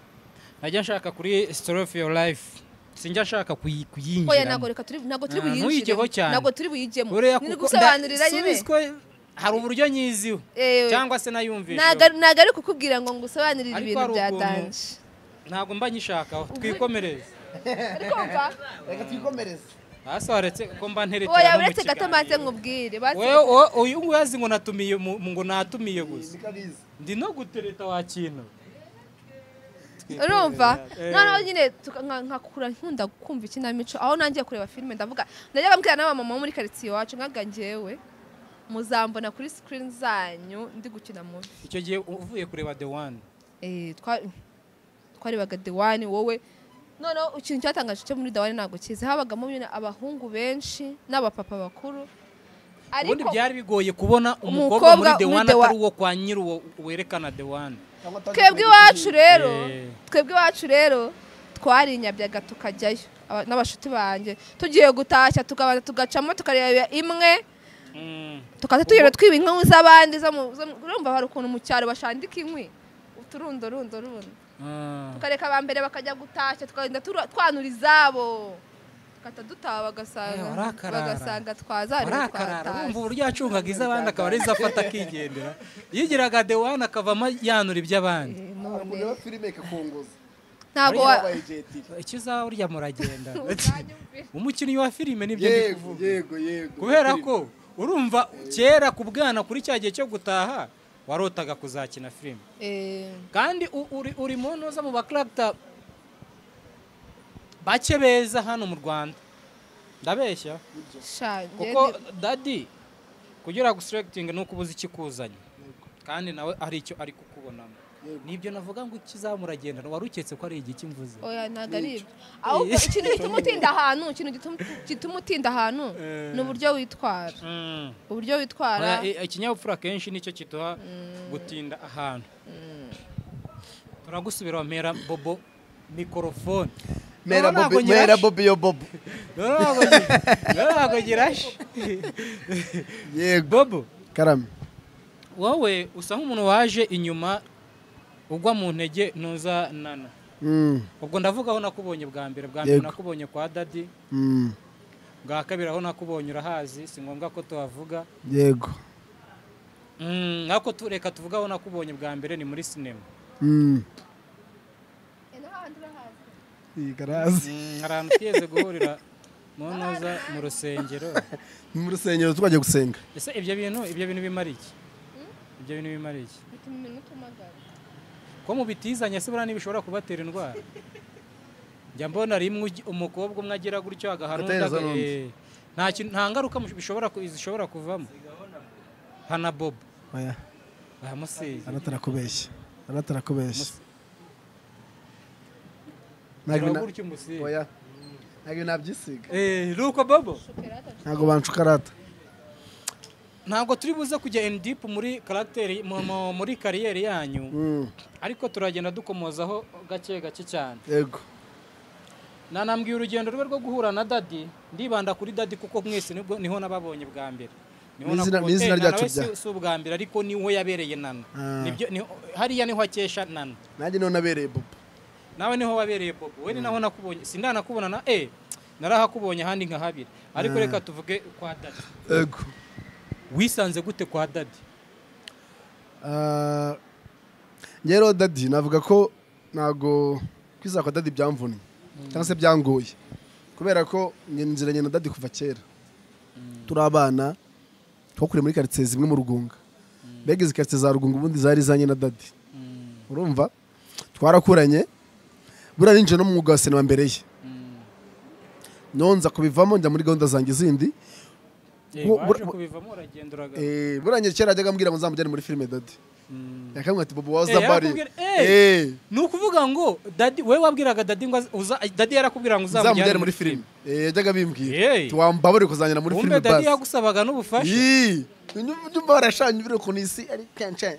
najya nshaka kuri story of your life sinjya nshaka kuyinjira oya nago turi buyinjire nago turi buyijemo ni gusobanurira nyine hari uburyo nyiziho cyangwa se nayumvishe naga ari kukubwira ngo ngusobanurire ibintu bya Danje ntago mba nyishakaho twikomereze ariko mva reka twikomereze asoretse ko mba nterekera oya uretse gato maze nkubwire wewe uyu nguyazi ngo natumiye ngo natumiye gusa ndi no gutereta wa kintu urumva noneho nyine nkakura nkunda kumva ikinamico aho nangiye kureba filime ndavuga najyaga mbwira n'abamama muri karitsiye wacu nkaga njyewe muzambona kuri screen zanyu ndi gukina movie icyo gihe uvuye kureba The One twarebaga The One wowe noneho ikintu cyatangaje cyo muri The One ntabwo kizi habagamo abahungu benshi n'abapapa bakuru ubundi byari bigoye kubona umukobwa muri The One atari uwo kwa nyiri werekana The One twebwe iwacu rero twarinyabyaga tukajyayo n'abashuti banjye tugiye gutashya tukabanza tugacamo tukareba imwe tukaza tuyera twiba inkwi z'abandi urumva hari ukuntu mu cyaro bashandika inkwi uturundo tukareka aba mbere bakajya gutashya tukagenda twanura izabo tukata dutaha bagasanga twazariwe twatashye urumva uburyo yacungaga iz'abandi akaba ari izafata akigendera yigiraga The One akavamo yanura iby'abandi kureba filime ikakunguza ntabwo ikizaba urya muragenda uzanyumvira. umukinnyi wa filime nibyo ndi yego kuvuga yego yego kubera ko urumva kera ku bwana kuri cya gihe cyo gutaha warotaga kuzakina filime kandi uri mu ntuza mu bakaragita bake beza hano mu Rwanda ndabeshya kuko dadi kugira guselecting no kubuza ikikuzanye kandi nawe ari icyo ari kukubonamo nibyo navuga ngo ikizamuragenda wari uketse ko ari igiki mvuze oya ntago ari ibyo ahubwo ikintu gituma utinda ahantu ni uburyo witwara uburyo witwara ikinyabupfura kenshi nicyo kiduha gutinda ahantu turagusubira wamera bobo mikorofone mera bobi yo bobo ntabwo girashe yego bobo karame wowe usa nk'umuntu waje inyuma ugwa mu ntege ntuza nana ubwo ndavuga aho nakubonye bwa mbere nakubonye kwa dadi bwa kabiri aho nakubonye urahazi si ngombwa ko tuhavuga yego nk'ako tureka tuvuga aho nakubonye bwa mbere ni muri sinema hari ahantu twigeze guhurira mu ntuza mu rusengero ni mu rusengero twajya gusenga ese ibyo bintu bimara iki ibyo bintu bimara iki ko mu bitizanye se buriya ntibishobora kubatera indwara njya mbona rimwe umukobwa umwe agira gutyo agahanuka nta ngaruka zishobora kuvamo hana bobo oya bamusize anatarakubeshya oya ntabwo nabyisiga nuko bobo ntabwo banshukarata ntabwo turi buze kujya in deep muri karagiteri muri kariyeri yanyu ariko turagenda dukomozaho gake cyane yego nanambwiye urugendo rwe rwo guhura na dadi ndibanda kuri dadi kuko mwese niho nababonye bwa mbere n'izina ryacu si ubwa mbere ariko niho yabereye nana hariya niho akesha nana nanjye niho nabereye bobo nawe niho wabereye bobo we ni naho nakubonye sindanakubona na narahakubonye ahandi nka habiri ariko reka tuvuge kwa dadi yego wisanze gute kwa dadi rero dadi navuga ko ntago kwiza kwa dadi byamvunnye cyangwa se byangoye kubera ko nziranye na dadi kuva kera turi abana twakuriye muri karitsiye zimwe mu Rugunga mbega izi karitsiye za Rugunga ubundi zari izanye na dadi urumva twarakuranye buriya ninjye no mu mwuga wa sinema mbere ye nonza kubivamo njya muri gahunda zanjye zindi buranye kera ajyaga ambwira ngo nzamujyane muri filime dadi yakamwe ati bobo waza bari ni ukuvuga ngo dadi we wabwiraga dadi ngo dadi yarakubwira ngo uzamujyane muri filime yajyaga bimbwira tuwambabure kuzanyana muri filime basi dadi yagusabaga n'ubufasha nyuma barashanye ibiro ku isi ari kenshi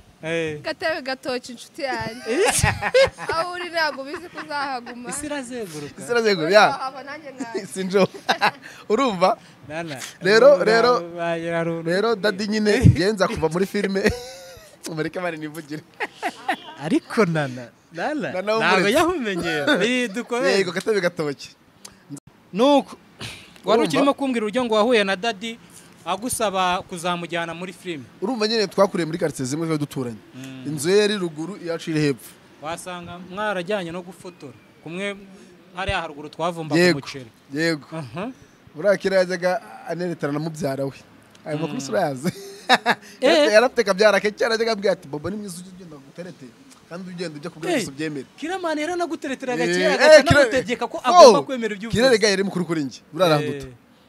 gatebe gatoki inshuti yanjye aho uri ntabwo bizi ko uzahaguma isi irazenguruka sinjo urumva rero dadi nyine yenza kuva muri filime umureke bari nivugire ariko nana ntabwo yahumenyera yego gatebe gatoki nuko wari ukirimo kumbwira uburyo ngo wahuye na dadi agusaba kuzamujyana muri filime urumva nyine twakuriye muri karitsiye zimwe twari duturanye inzu ye yari ruguru iyacu iri hepfo wasanga mwarajyanye no gufotora kumwe hariya haruguru twavumbaga umuceri yego buriya kera yajyaga aneretana na mubyara we ayo makuru urayazi yarafite kabyara ke cyane ajyaga ambwira ati bobo ni mwiza ugenda guterete kandi ugenda ujya kubwira gusa ubyemere kiramani yaranagutereteraga kera aganagutegeka ko agomba kwemera ibyo uvuze kirerega yari mukuru kuri njye buraranduta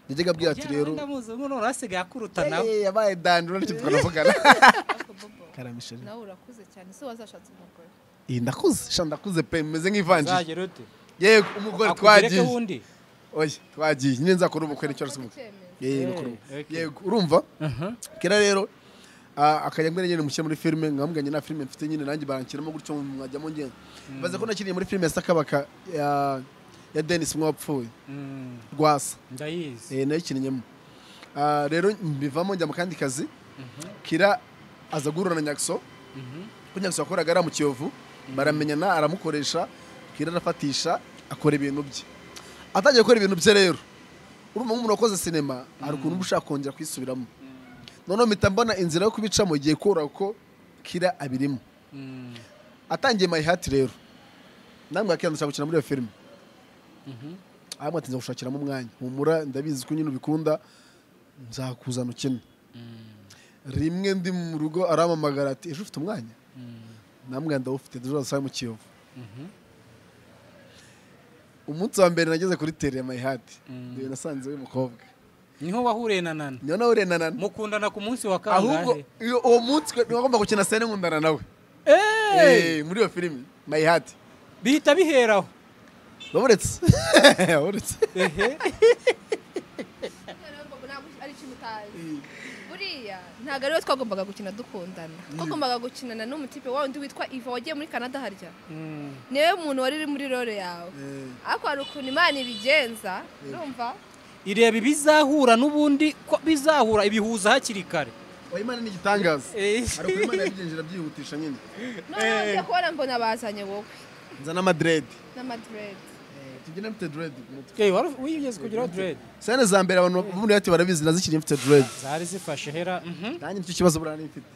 yajyaga abwira ati rero ndamuzi umuntu urasigaye akuruta nawe yabaye dandura n'icyo twanavugana karamisheri nawe urakuze cyane se wazashatse umugore ndakuze pe meze nk'ivanjiri uzagera ute yego umugore twagiye oya twagiye nyine nzakora ubukwe n'icyo arasubika yego urumva kera rero akajya mbere nyine mushyira muri filime nkamuganye na filime mfite nyine nanjye barankiramo gutyo mwajyamo ngenda baze ko nakiriye muri filime ya Sakabaka ya Dennis mwapfuye Rwasa ndayizi nayo kininyemo rero mbivamo njya mu kandi kazi kira aza guhura na Nyakso ko Nyakso yakoraga ari mu Kiyovu baramenyana aramukoresha kira arafatisha akora ibintu bye atangiye gukora ibintu bye rero urumva nk'umuntu wakoze sinema hari ukuntu uba ushaka kongera kwisubiramo noneho mpita mbona inzira yo kubicamo igiye kora ko kira abirimo atangiye My Heart rero namwe akenda ndashaka gukina muri iyo filime ahubwo ati nzagushakiramo umwanya humura ndabizi ko nyine ubikunda nzakuzana ukine rimwe ndi mu rugo arampamagara ati ejo ufite umwanya namwe ndawufite ejo azasaba mu Kiyovu umunsi wa mbere nageze kuri tele ya My Heart niyo nasanze we mukobwa niho wahuriye na Nana niyo nahuriye na Nana mukundana ku munsi wa ahubwo kangahe uwo munsi nagomba gukina scene nkundana nawe muri iyo filime My Heart bihita biheraho uretse ari ikintu utazi buriya ntabwo ariwe twagombaga gukina dukundana twagombaga gukinana n'umutipe wa undi witwa Iva wagiye muri Canada harya niwe muntu wari uri muri role yawe ariko hari ukuntu Imana ibigenza urumva ireba ibizahura n'ubundi ko bizahura ibihuza hakiri kare Imana ni igitangaza ariko Imana yabigenjera byihutisha nyine none njye kubona mbona bazanye wowe nzana Madrid tugenda mfite dread wigeze kugira dread sene za mbere abantu muri ati barabizi nazikiri mfite dread zari zifashe hera nanjye nicyo kibazo burana mfite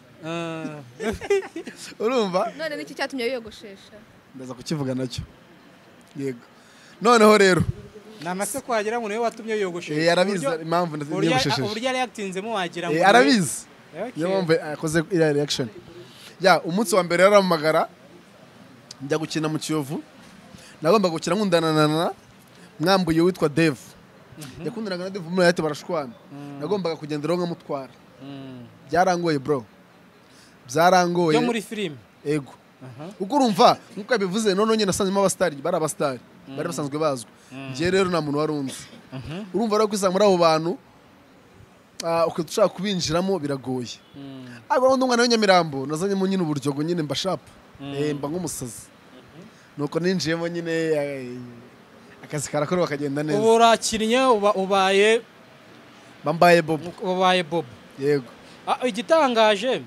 urumva none niki cyatumye wiyogoshesha ndaza kukivuga nacyo yego noneho rero namase kwagira ngo niwe watumye wiyogoshesha yarabizi impamvu ndiyogoshesheje uburyo yari yatinzemo wagira ngo arabizi niyo mpamvu akoze iriya reaction umunsi wa mbere yarampamagara njya gukina mu Kiyovu nagombaga gukina nkundana na Nana mwambuye witwa Dave yakundanaga na Dave muri yate barashwana nagombaga kugenderaho nkamutwara byarangoye bro byarangoye yo muri filime ego uko urumva nkuko yabivuze none nyine nasanzemo abastari bari abastari bari basanzwe bazwi ngiye rero nta muntu warunzi urumva rero kwiza muri abo bantu uko dushaka kubinjiramo biragoye ariko umwana w'Nyamirambo nazanyemo nyine uburyogo nyine mbashapa mba nk'umusazi nuko ninjiyemo nyine akazi karakora bakagenda neza ubu urakinnye ubaye Bob yego igitangaje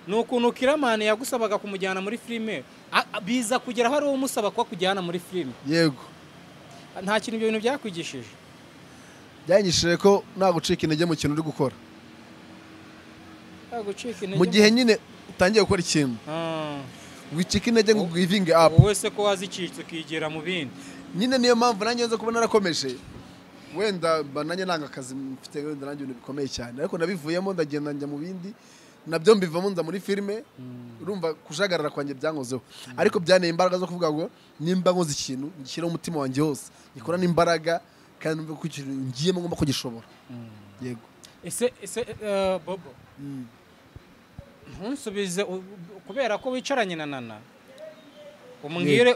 ni ukuntu Kiramani yagusabaga kumujyana muri filime biza kugera aho ari wowe umusaba ko kujyana muri filime yego nta kintu ibyo bintu byakwigishije byanyishije ko nta gucika intege mu kintu uri gukora mu gihe nyine utangiye gukora ikintu wicika intege ngo giving up wowe se ko wazicitse ukigera mu bindi nyine niyo mpamvu nanjye nza kuba narakomeje wenda nanjye nanga akazi mfite wenda nanjye ibintu bikomeye cyane ariko nabivuyemo ndagenda njya mu bindi nabyo mbivamo nza muri filime urumva kujagarara kwanjye byankozeho ariko byaneye imbaraga zo kuvuga ngo nimba nkoze ikintu gishyiraho umutima wanjye wose gikora n'imbaraga kandi numva ko ikintu ngiyemo ngomba kugishobora yego ese Bobo ntunsubize kubera ko wicaranye na Nana umbwire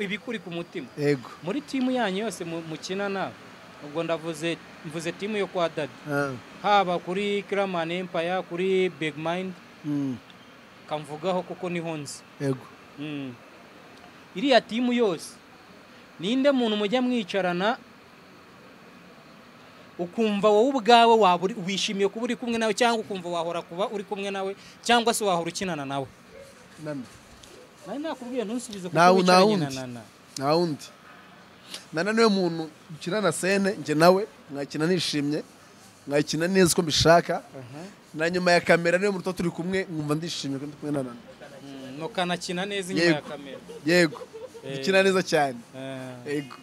ibikuri ku mutima yego muri timu yanyu yose mukinana ubwo mvuze timu yo kwa Dadi haba kuri Kiramani Empire kuri Big Mind kamvugaho kuko niho nzi yego iriya timu yose ninde muntu mujya mwicarana ukumva wowe ubwawe waba wishimiye kuba uri kumwe nawe cyangwa ukumva wahora kuba uri kumwe nawe cyangwa se wahora ukinana nawe nari nakubwiye ntusubize kuko wicaranye na Nana nta wundi Nana niwe muntu ukinana scene njye nawe mwakina nishimye mwakina neza uko mbishaka na nyuma ya kamera niwe muntu turi kumwe nkumva ndishimye ko ndi kumwe na Nana nukanakina neza inyuma ya kamera yego dukina neza cyane yego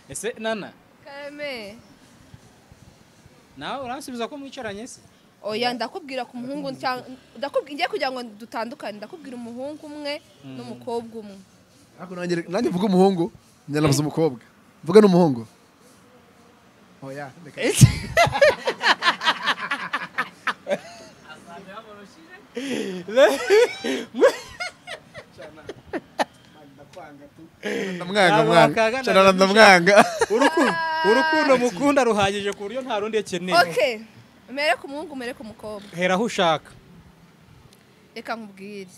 ese Nana Karame nawe uransubiza ko mwicaranye se oya ndakubwira ku muhungu ndakubwiye kugira ngo dutandukane ndakubwira umuhungu umwe n'umukobwa umwe ariko nanjye mvuga umuhungu nyanavuze umukobwa mvuga n'umuhungu oya ndamwanga urukundo mukunda ruhagije ku buryo nta rundi akeneye okay mere ku muhungu mere ku mukobwa hera aho ushaka reka nkubwire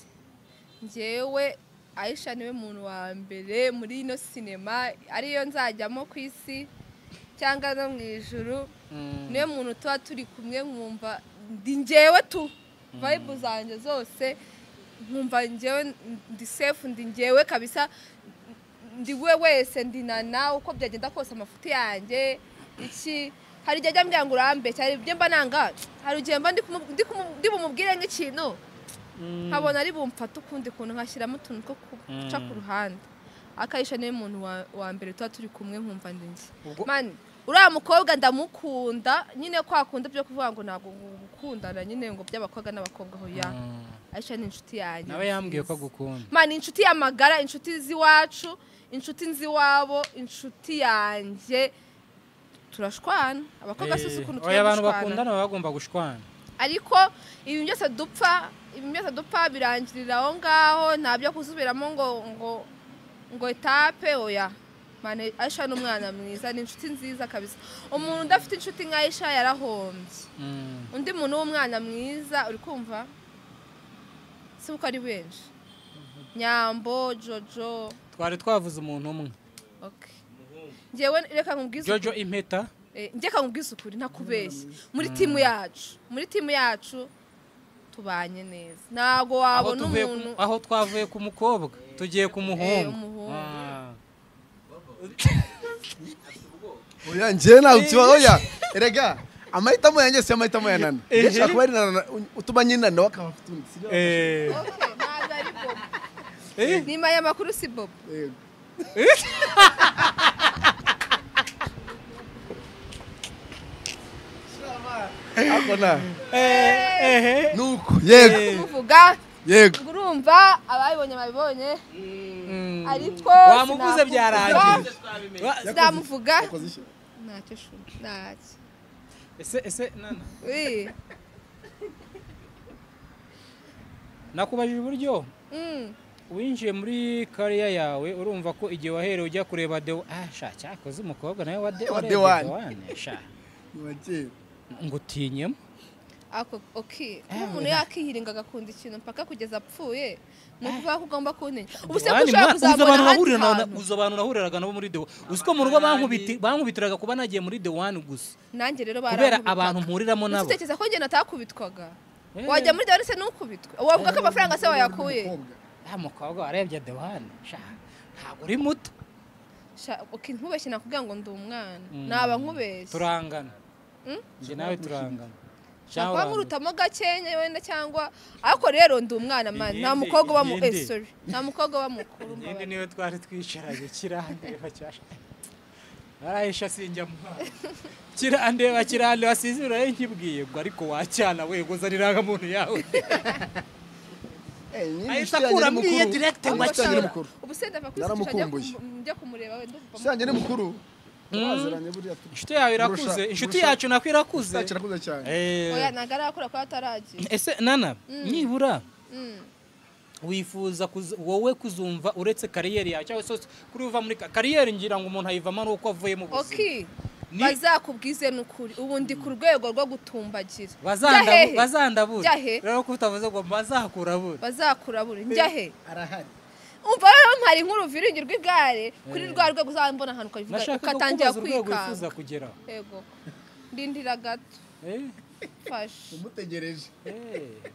njyewe Aisha niwe muntu wa mbere muri ino sinema ariyo nzajyamo ku isi cyangwa no mu ijuru niwe muntu tuba turi kumwe nkumva ndi njyewe tu vibe zanjye zose nkumva njyewe ndi safe ndi njyewe kabisa ndi we wese ndi Nana uko byagenda kose amafuti yanjye iki hari igihe ajya mbwira ngo urambe cyari ibyo mba nanga hari igihe mba ndi bumubwire nk'ikintu nkabona ari bumfata ukundi kuntu nkashyiramo utuntu two guca ku ruhande. Akayisha niwe muntu wa mbere tuba turi kumwe nkumva ndinzi mani uriya mukobwa ndamukunda nyine kwakunda byo kuvuga ngo ntabwo gukundana nyine ngo by'abakobwa n'abakobwa hoya. Aisha ni inshuti yanjye nawe yambwiye ko agukunda mani inshuti y'amagara, inshuti z'iwacu, inshuti nziwabo, inshuti yanjye. Turashwana abakobwa sisi ukuntu turashwana. Abantu bakundana baba bagomba gushwana. Ariko ibi byose dupfa birangirira aho ngaho, ntabyo kuzubiramo ngo etape oya. Mane Aisha n'umwana mwiza, ni inshuti nziza kabisa. Umuntu udafite inshuti nka Aisha yarahombye. Undi muntu w'umwana mwiza uri kumva si uko ari benshi. Nyambo, Jojo, twari twavuze umuntu umwe. Okay. Njewe reka nkubwize Jojo Impeta. Njye nkubwize ukuri ntakubeshye. Muri timu yacu tubanye neza. Nago wabona umuntu aho twavuye ku mukobwa tugiye ku muhungu. Oya njye nawe kibaho ya. Erega amahitamo yanjye si amahitamo ya Nana. Ndashaka kuba ari Nana utuma nyina nawe akaba afite undi. Okay, ntabwo ari Bob. Ni maya makuru si Bob. Akona. Nuko yego. Kuvuga. Yego. Urumva abayibonye babibonye. Ariko wamuvuze byarangiye. Ndamuvuga. Ntacyo shuri. Ntacyo. Ese Nana. Nakubajije uburyo. Winjiye muri career yawe urumva ko igihe wahereye ujya kureba cyakoze umukobwa nawe wa The One. Ngo tinyemo. Ako okay. Umuntu yakihiringa agakunda ikintu mpaka kugeza apfuye. Nukuvuga ko ugomba kunenya. Ubuse kushaka kuzabona uzo abantu nahuriraga nabo muri The One. Uziko mu rugo bankubitiraga kuba nagiye muri The One gusa. Nanjye rero kubera abantu mpuriramo nabo. Utekereza ko nge natakubitwaga. Wajya muri The One se nukubitwa. Wavuga ko amafaranga se wayakuye. Mukobwa warebye The One. Ntabwo uri muto. Okay, nkubeshye nakubwira ngo ndi umwana. Naba nkubeshye. Turangana. Nje nawe turangana. Cyangwa nkurutamo gakenya wenda cyangwa ariko rero ndi umwana man nta mukobwa wa mu sorry nta mukobwa wa mukuru mbaba niwe twari twicaranye kirandeba cyasha Araisha sinjya mu kirande wasizira nkibwiye ngo ariko wacyana we gozariraga muntu yawe Ahita kura mwiye direct wacyana mukuru ubusenda vakuze njya kumureba we ndumva Sanje ni mukuru Inshuti yawe irakuze, inshuti yacu nako irakuze. Irakuze cyane. Oya nagara akora kwa taragiye. Ese Nana, nibura wifuza wowe kuzumva uretse kariyeri yawe cyangwa se kuri uva muri kariyeri ngira ngo umuntu ayivamo ari uko avuye mu buzima. Okay. Bazakubwize n'ukuri ubundi ku rwego rwo gutumbagira. Bazandabura. Rero ko utavuze ngo bazakurabura. Njyahe. Arahari. Umva rero mpari nk'uruviringi rw'igare kuri rwa rwego uzambona ahantu ukavuga ukatangira kwikanga. Yego. Ndindira gato. Fashe. Umutegereje.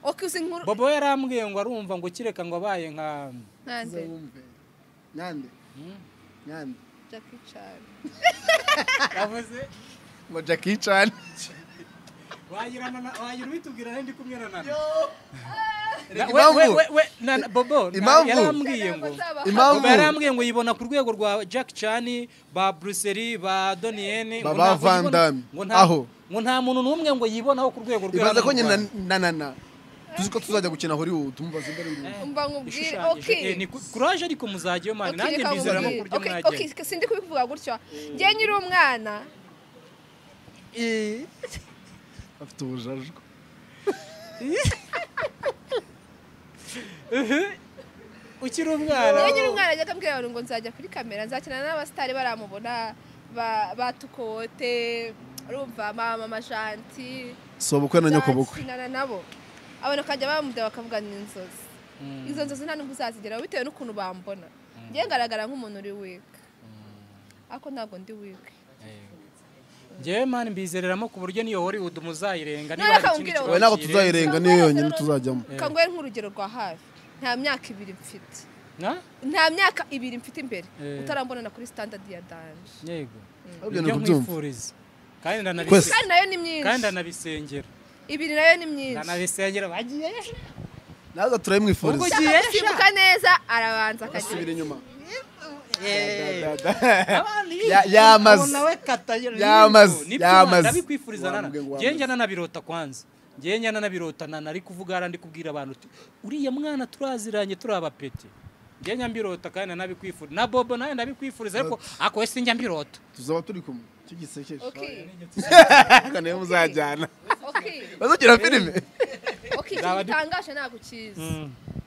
Okay uzi nkuru. Bobo yarambwiye ngo arumva ngo kireka ngo abaye nka Nande. Jackie Chan. Yavuze ngo Jackie Chan. Wayira bitubwira ndi kumwe na Nana. Nana Bobo yarambwiye ngo yibona ku rwego rwa Jackie Chan, ba Bruce Lee, ba Donnie ngo nta muntu n'umwe ngo yibonaho ku rwego rwa. Ibaza ko nyina Nana tuziko tuzajya gukina Hollywood tumubaza imbere umva nkubwire okay ni courage ariko muzagiye mani nanjye mbizeramo kuryo mwagiye. Okay sindi kubivuga gutyo ngiye nyiri umwana afite ubujajwa ukiri umwana nyiri umwana ajya kambwira ngo nzajya kuri kamera nzakina n'abastari baramubona batukote urumva mama Janti so bukwe na nyoko bukwe sinana nabo abana kajya bamuda bakavuga n'inzozi izo nzozi nta nubwo uzazigeraho bitewe n'ukuntu bambona ngiye ngaragara nk'umuntu uri weak ako ntabwo ndi weak Ngewe mani mbizereramo ku buryo niyo Hollywood muzayirenga niba ari ikindi we nako tuzayirenga niyo yonyine tuzajyamo kangwe nk'urugero rwa hafi nta myaka 2 mfite nta myaka 2 mfite imbere utarambona na kuri standard ya Danje yego ibyo nkwifuriza kandi nayo ni myinshi kandi anabisengera 2 nayo ni myinshi anabisengera bagiye naza turayimwifuriza simbuka neza arabanza akagenda asubira inyuma yamaze ndabikwifuriza nana njye nanabirota kwanza njye nanabirota nana ari kuvuga ndi kubwira abantu uriya mwana turaziranye turabapete njye nyambirota kandi nanabikwifuriza na Bobo nawe ndabikwifuriza ariko ako ese njya mbirota tuzaba turi kumwe kigisekeje okay kane muzajyana okay bazukira filime okay kitangaje nagukiza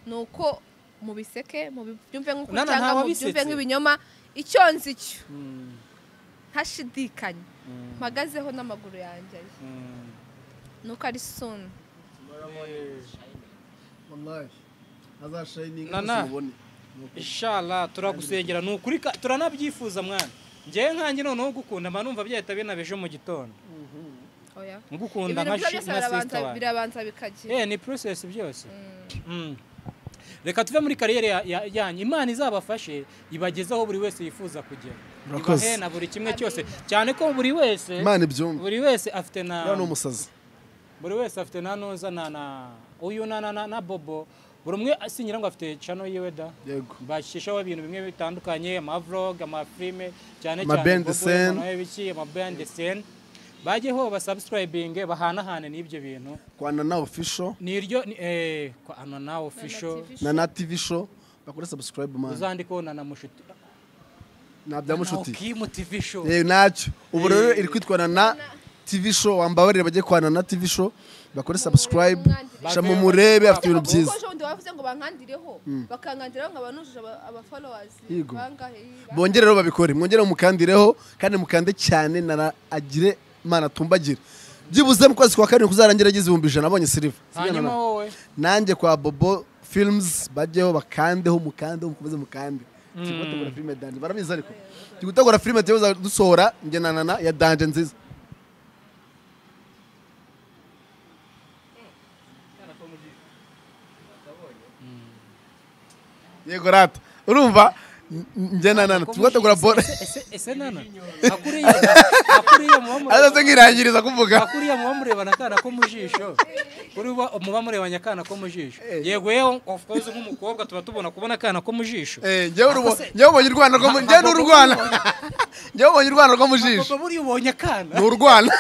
nuko mubiseke mubyumve nk'uko cyangwa mubyumve nk'ibinyoma icyo nzi cyo ntashidikanye mpagazeho n'amaguru yanjye nuko ari soon wallahi azashining mubone inshallah turagusengera nukuri turanabyifuza mwana njye nkanjye noneho gukunda mba numva byahita binabeje mu gitondo oya ngukunda nka sister birabanza bikagira ni process byose reka tuve muri kariyeri yanyu imana izabafashe ibagezaho buri wese yifuza kugera ibahe na buri kimwe cyose cyane ko buri wese imana ibyumva buri wese afite na n'umusazi buri wese afite na noza na uyu na Bobo buri umwe asinyira ngo afite channel yiwe da yego bashishaho ibintu bimwe bitandukanye ama vlog ama filme cyane ama band scene bajeho basubscribing bahanahane n'ibyo bintu kwa Nana official niryo kwa Nana official Nana TV show bakora subscribe man uzandiko na mushuti na bya mushuti Kim TV show nacyo ubu rero iri kwitwa Nana TV show wambabarire baje kwa Nana TV show bakore subscribe shamu murebe afite ibintu byiza kuko ndi wavuze ngo bankandireho bakankandiraho ngabanujije aba followers bangahe bongere rero babikore mwongere mukandireho kandi mukande cyane Nana agire mana tumbagira byibuze mu kwezi kwa karindwi kuzarangira agize 100 nabonye Silver hanyuma wowe nanjye kwa Bobo Films bajeho bakandeho mukandeho mukomeze mukande tugutegura filime danje barabizi ariko tugutegura filime tuza dusohora nge na Nana ya danje nziza yego rata urumva nje na Nana tugutegura bora ese Nana akuriye azaze ngirangiriza kuvuga akuriye mubamureba nakana ko mujisho kuri mubamureba nyakana ko mujisho yego yewe of course nk'umukobwa tuba tubona kubona kana ko mujisho njyewe ubonye urwana rwo njyewe n'urwana njyewe ubonye urwana rwo mujisho Bobo buri ubonye kana n'urwana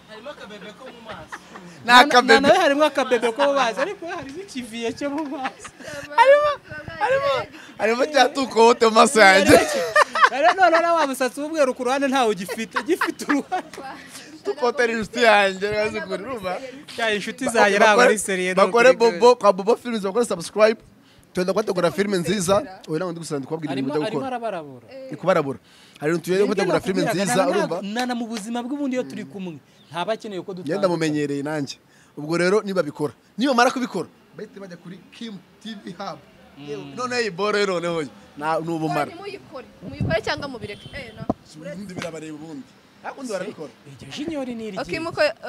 harimo akabebe ko mu maso nakabebe nawe harimo akabebe ko mu maso ariko hari n'ikiviye cyo mu maso harimo cyatukote mu maso yanjye none wa musatsi w'ubweru ku ruhande ntawe gifite uruhande tukotera inshuti yanjye bazikuri rumva cyane inshuti zanjye ntabwo ari seriye bakore Bobo kwa Bobo Films bakore subscribe twenda kwategura filime nziza oya nango ndigusanzwe kubabwira ibintu byo gukora arabarabura kubarabura hari tuye gutegura filime nziza urumva nana mu buzima bw'ubundi iyo turi kumwe ntabakeneye ko dutanga yenda mumenyereye nanjye ubwo rero niba bikora niyo mara kubikora bahite bajya kuri Kim TV Hub none iboro rero noneho n'ubumara muyikore cyangwa mubireke ubundi birabareba ubundi hakundi barabikora iryo jinyori ni iryo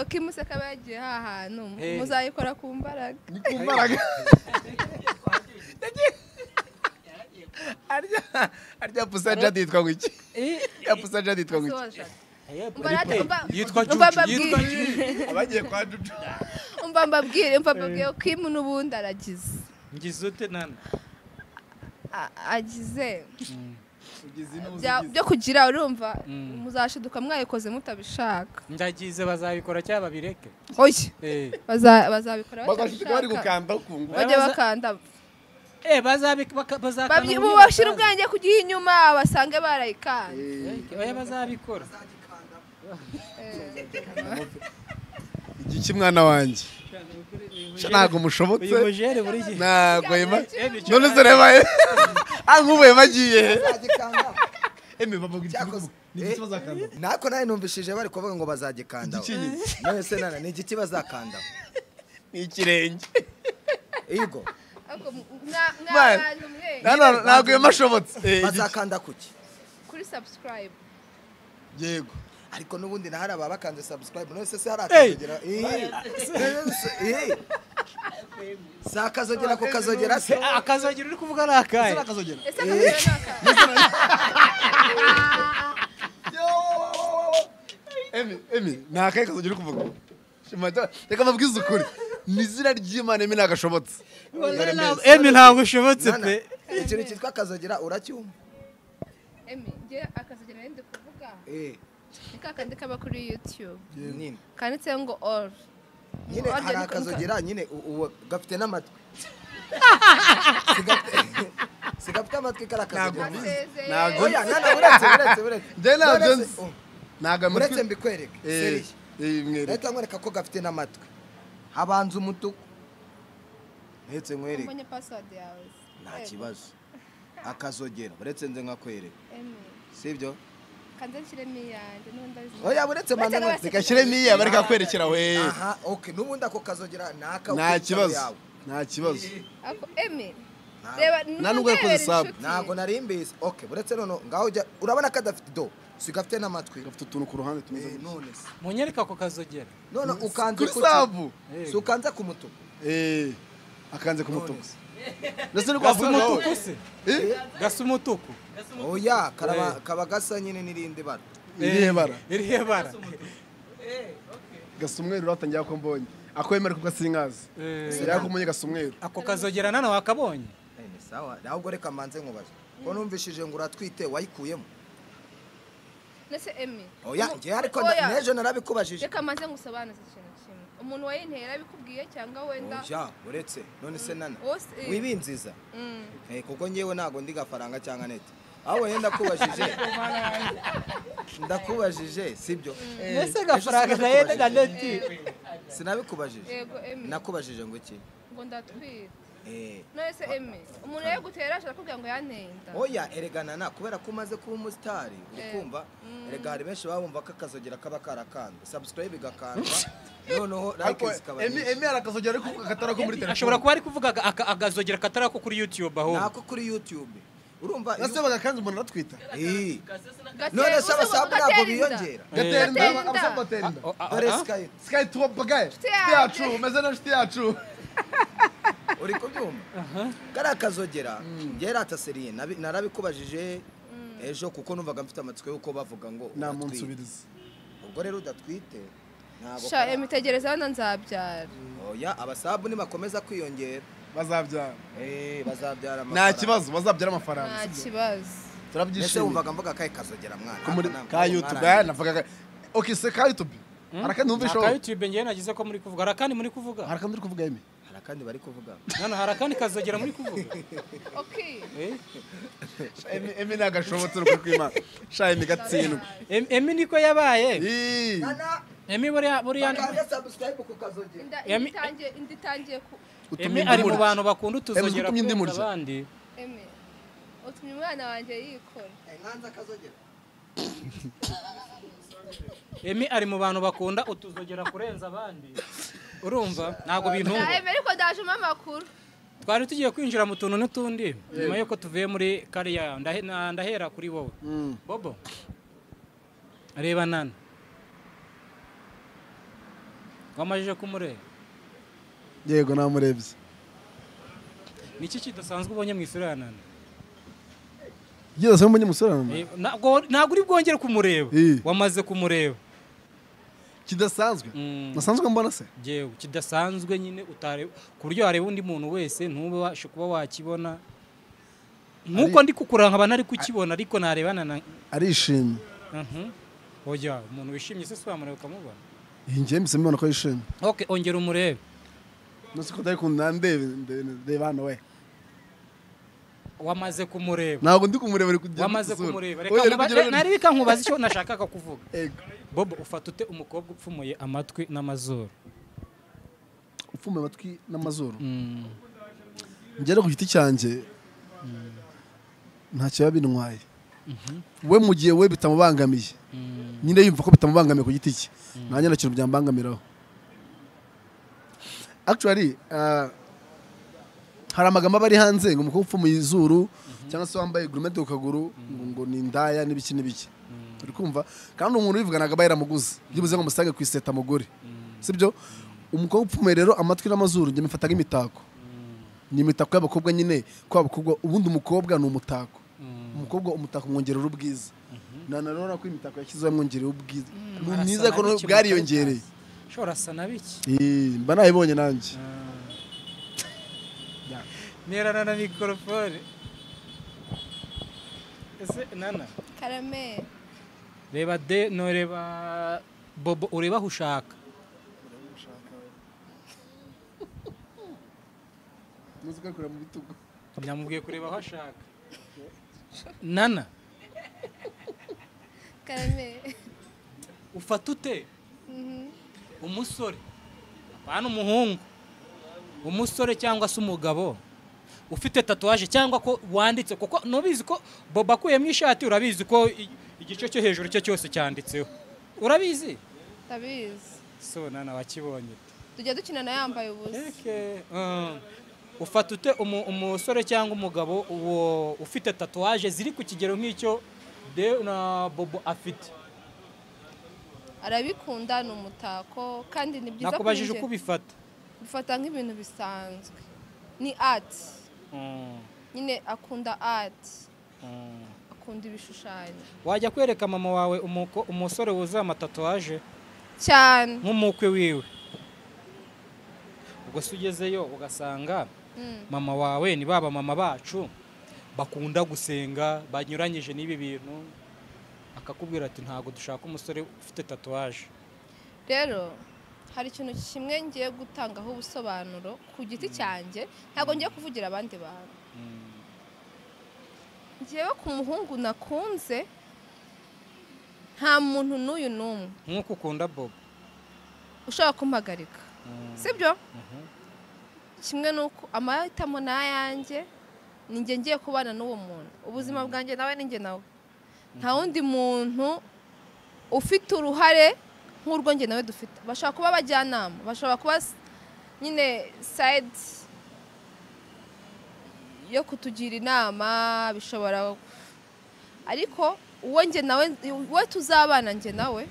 okimuseka bagiye hahantu muzayikora ku mbaraga ni ku mbaraga arya pusa jadi yitwa ngiki ya pusa jadi yitwa ngiki yitwa abagiye kwa Juju umva mbabwire Kim n'ubundi aragize ngize ute Nana agize byo kugira urumva muzashiduka mwayikoze mutabishaka ndagize bazabikora cyangwa babireke oya bazabikora bagashika bari gukanda kungu bajye bakanda bazabikora ubwenge kugiye inyuma basange barayikanda oya bazabikora igiki mwana wanjye ntago mushobotse ntago yema none se reba ankubuye magiye nako nawe numvishije bari kuvuga ngo bazagikanda none se Nana ni igiti bazakanda ni ikirenge yego ntago yema ashobotse bazakanda kuki kuri subscribe yego ariko nubundi nahari ababakanze subscribe none se hari akazogera sakazogera ko kazogera se akazogera uri kuvuga nakaye akazogera emi nakaye kazogera kuvuga reka mabwize ukuri ni izina ry'Imana Emi nagashobotse Emi ntabwo ushobotse pe ikintu cyitwa akazogera uracyumva Emi nge akazogera ndi kuvuga ni kakandi kaba kuri YouTube nyine kanditseho ngo all nyine hari akazogera nyine uwo gafite n'amatwi sigafite amatwi karakazogera ntabwo oya uretse njye ntabyo nzi ntabwo uretse mbikwereke seriye mwereke leta nkwereka ko gafite n'amatwi habanza umutuku ndetse nkwereke mbonye password yawe nta kibazo akazogera uretse nze nkakwereka Emi sibyo kanze nshyiremo iyanjye n'ubundi abizi oya uretse manda reka shyire niya bari kakwerekera we aha okay n'ubundi ako kazogera naka nta kibazo nta kibazo ako Emi reba nta nubwo yakoze sub ntabwo nari mbizi okay uretse none ngaho ujya urabona ko adafite do si gafite n'amatwi gafite utuntu ku ruhande tumeze none se munyereka ako kazogera none ukanze kuri sub si ukanze ku mutuku akanze ku mutuku ndetse ni gasa kwavuga umutuku se gasa umutuku oya kaba gasa nyine n'irindi bara irihe bara gasa umweru uratangira ko mbonye akwemera ko gasinkazi yako umunye gasa umweru ako kazogera nana wakabonye ni sawa ahubwo reka mbanze nkubaze ko numvishije ngo uratwite wayikuyemo nese Emi oya ngiye ariko n'ejo narabikubajije reka manze ngusobanuze ikintu kimwe umuntu wayintera bikubwiye cyangwa wenda oya uretse none se nana wibinziza kuko ngewe ntago ndi gafaranga cyangwa nete aho wenda ndakubajije sibyo ese gafaranga na yenda na neti sinabikubajije yego Emi nakubajije ngo iki ngo ndatwite nese Emi umuntu yagutera ashaka kubwira ngo yantenda oya ereganana kubera ko umaze kuba umusitari uri kumva erega hari benshi babumva ko akazogera kaba karakanda subscribe igakandwa noneho like zikaba Emi arakazogera ariko katara ko muri telefone ashobora kuba ari kuvuga agazogera katara ko kuri YouTube aho nako kuri YouTube urumva nase bagakanze umuntu aratwita none se abasabu ntabwo biyongera gatenda abasabu gatenda dore sky to bagaye yacu meze na shiti yacu uri kubyumva kariya kazogera ngera ataseriye narabikubajije ejo kuko numvaga mfite amatsiko yuko bavuga ngo nta munsubiriza ubwo rero udatwite ntabwo sha emitegereza hano nzabyara oya abasabu nibakomeza kwiyongera bazabyara bazabyara nta kibazo bazabyara amafaranga nta kibazo turabyishimiye ese wumvaga mvuga kai kazogera mwana ka YouTube navuga okay se ka YouTube harakandi numvisho ka YouTube ngiye nagize ko muri kuvuga harakandi muri kuvuga harakandi uri kuvuga Emi harakandi bari kuvuga nano harakandi kazogera muri kuvuga okay Emi nagashobotse uri kwima sha Emi gatsindwa Emi niko yabaye Emi buriya kandi subscribe ku kazogera inditangiye ku Emi ari mu bantu bakunda utuzogera kurenza abandi Emi utumye umwana wanjye yikora nkanza kazogera Emi ari mu bantu bakunda utuzogera kurenza abandi urumva ntago bintunga Emi ariko ndajemo amakuru twari tugiye kwinjira mu tuntu n'utundi nyuma yuko tuvuye muri kariya ndahera kuri wowe Bobo reba nana wamajije kumureba yego namurebye niki kidasanzwe ubonye mu isura ya nana yego se mbonye musura nana ntago uri bwongere kumureba wamaze kumureba kidasanzwe nasanzwe mbona se jewe kidasanzwe nyine utare ku buryo wareba undi muntu wese ntubashe kuba wakibona nkuko ndi kukuranka abana ari kukibona ariko narebana na arishimye oya umuntu wishimye se swamureba ukamubona ngiye mbise mbona ko yishimye okay ongera umurebe nose ko dari ndeba hano we wamaze kumureba ntabwo ndi kumureba ari kujya wamaze kumureba reka nari bikankubaza icyo nashakaga kuvuga Bobo ufata ute umukobwa upfumuye amatwi n'amazuru upfumuye amatwi n'amazuru ngera ku giti cyanjye ntacyo yabintwaye we mu gihe we bitamubangamiye nyine yumva ko bitamubangamiye ku giti cye nanjye nta kintu byambangamiraho actually hari amagambo aba ari hanze ngo umukobwa upfumuye izuru cyangwa se wambaye grumete ku kaguru ngo ni indaya n'ibiki n'ibiki uri kumva kandi umuntu ubivuga ntabwo aba yaramuguze byibuze ngo musange ku iseta mugore sibyo umukobwa upfumuye rero amatwi n'amazuru njye mfata nk'imitako ni imitako y'abakobwa nyine ko abakobwa ubundi umukobwa ni umutako umukobwa umutako umwongerera ubwiza nanone ko imitako yashyizeho amwongerera ubwiza ni mwiza ko bwariyongereye shora sana biki mba nayibonye nanjye nerana na mikrofone ese nana karame reba de no reba bobo ureba aho ushaka muzika kura mu bitugu nyamubwiye kureba aho ashaka nana karame ufata ute umusore apana umuhungu umusore cyangwa se umugabo ufite tatuwaje cyangwa ko wanditse kuko nubizi ko Bobo akuyemo ishati urabizi ko igice cyo hejuru cyo cyose cyanditseho urabizi tabizi so nana wakibonye tujya dukinana yambaye ubusa ufata ute umusore cyangwa umugabo uwo ufite tatuwaje ziri ku kigero nk'icyo de na Bobo afite arabikunda ni umutako kandi ni byiza nakubajije uko ubifata bifata nk'ibintu bisanzwe ni art nyine akunda art akunda ibishushanyo wajya kwereka mama wawe umusore wuzuye amatatuwaje cyane nk'umukwe wiwe ubwo se ugezeyo ugasanga mama wawe ni baba mama bacu bakunda gusenga banyuranyije n'ibi bintu akakubwira ati ntabwo dushaka umusore ufite tatuwaje rero hari ikintu kimwe ngiye gutangaho ubusobanuro ku giti cyanjye ntabwo ngiye kuvugira abandi bantu ngewe ku muhungu nakunze nta muntu n'uyu n'umwe nk'uko ukunda Bobo ushobora kumpagarika sibyo kimwe n'uko amahitamo ni ayanjye ni njye ngiye kubana n'uwo muntu ubuzima bwanjye nawe ni njye nawe nta wundi muntu ufite uruhare nk'urwo njye nawe dufite bashobora kuba abajyanama bashobora kuba nyine sayidi yo kutugira inama bishobora ariko uwo njye nawe we tuzabana njye nawe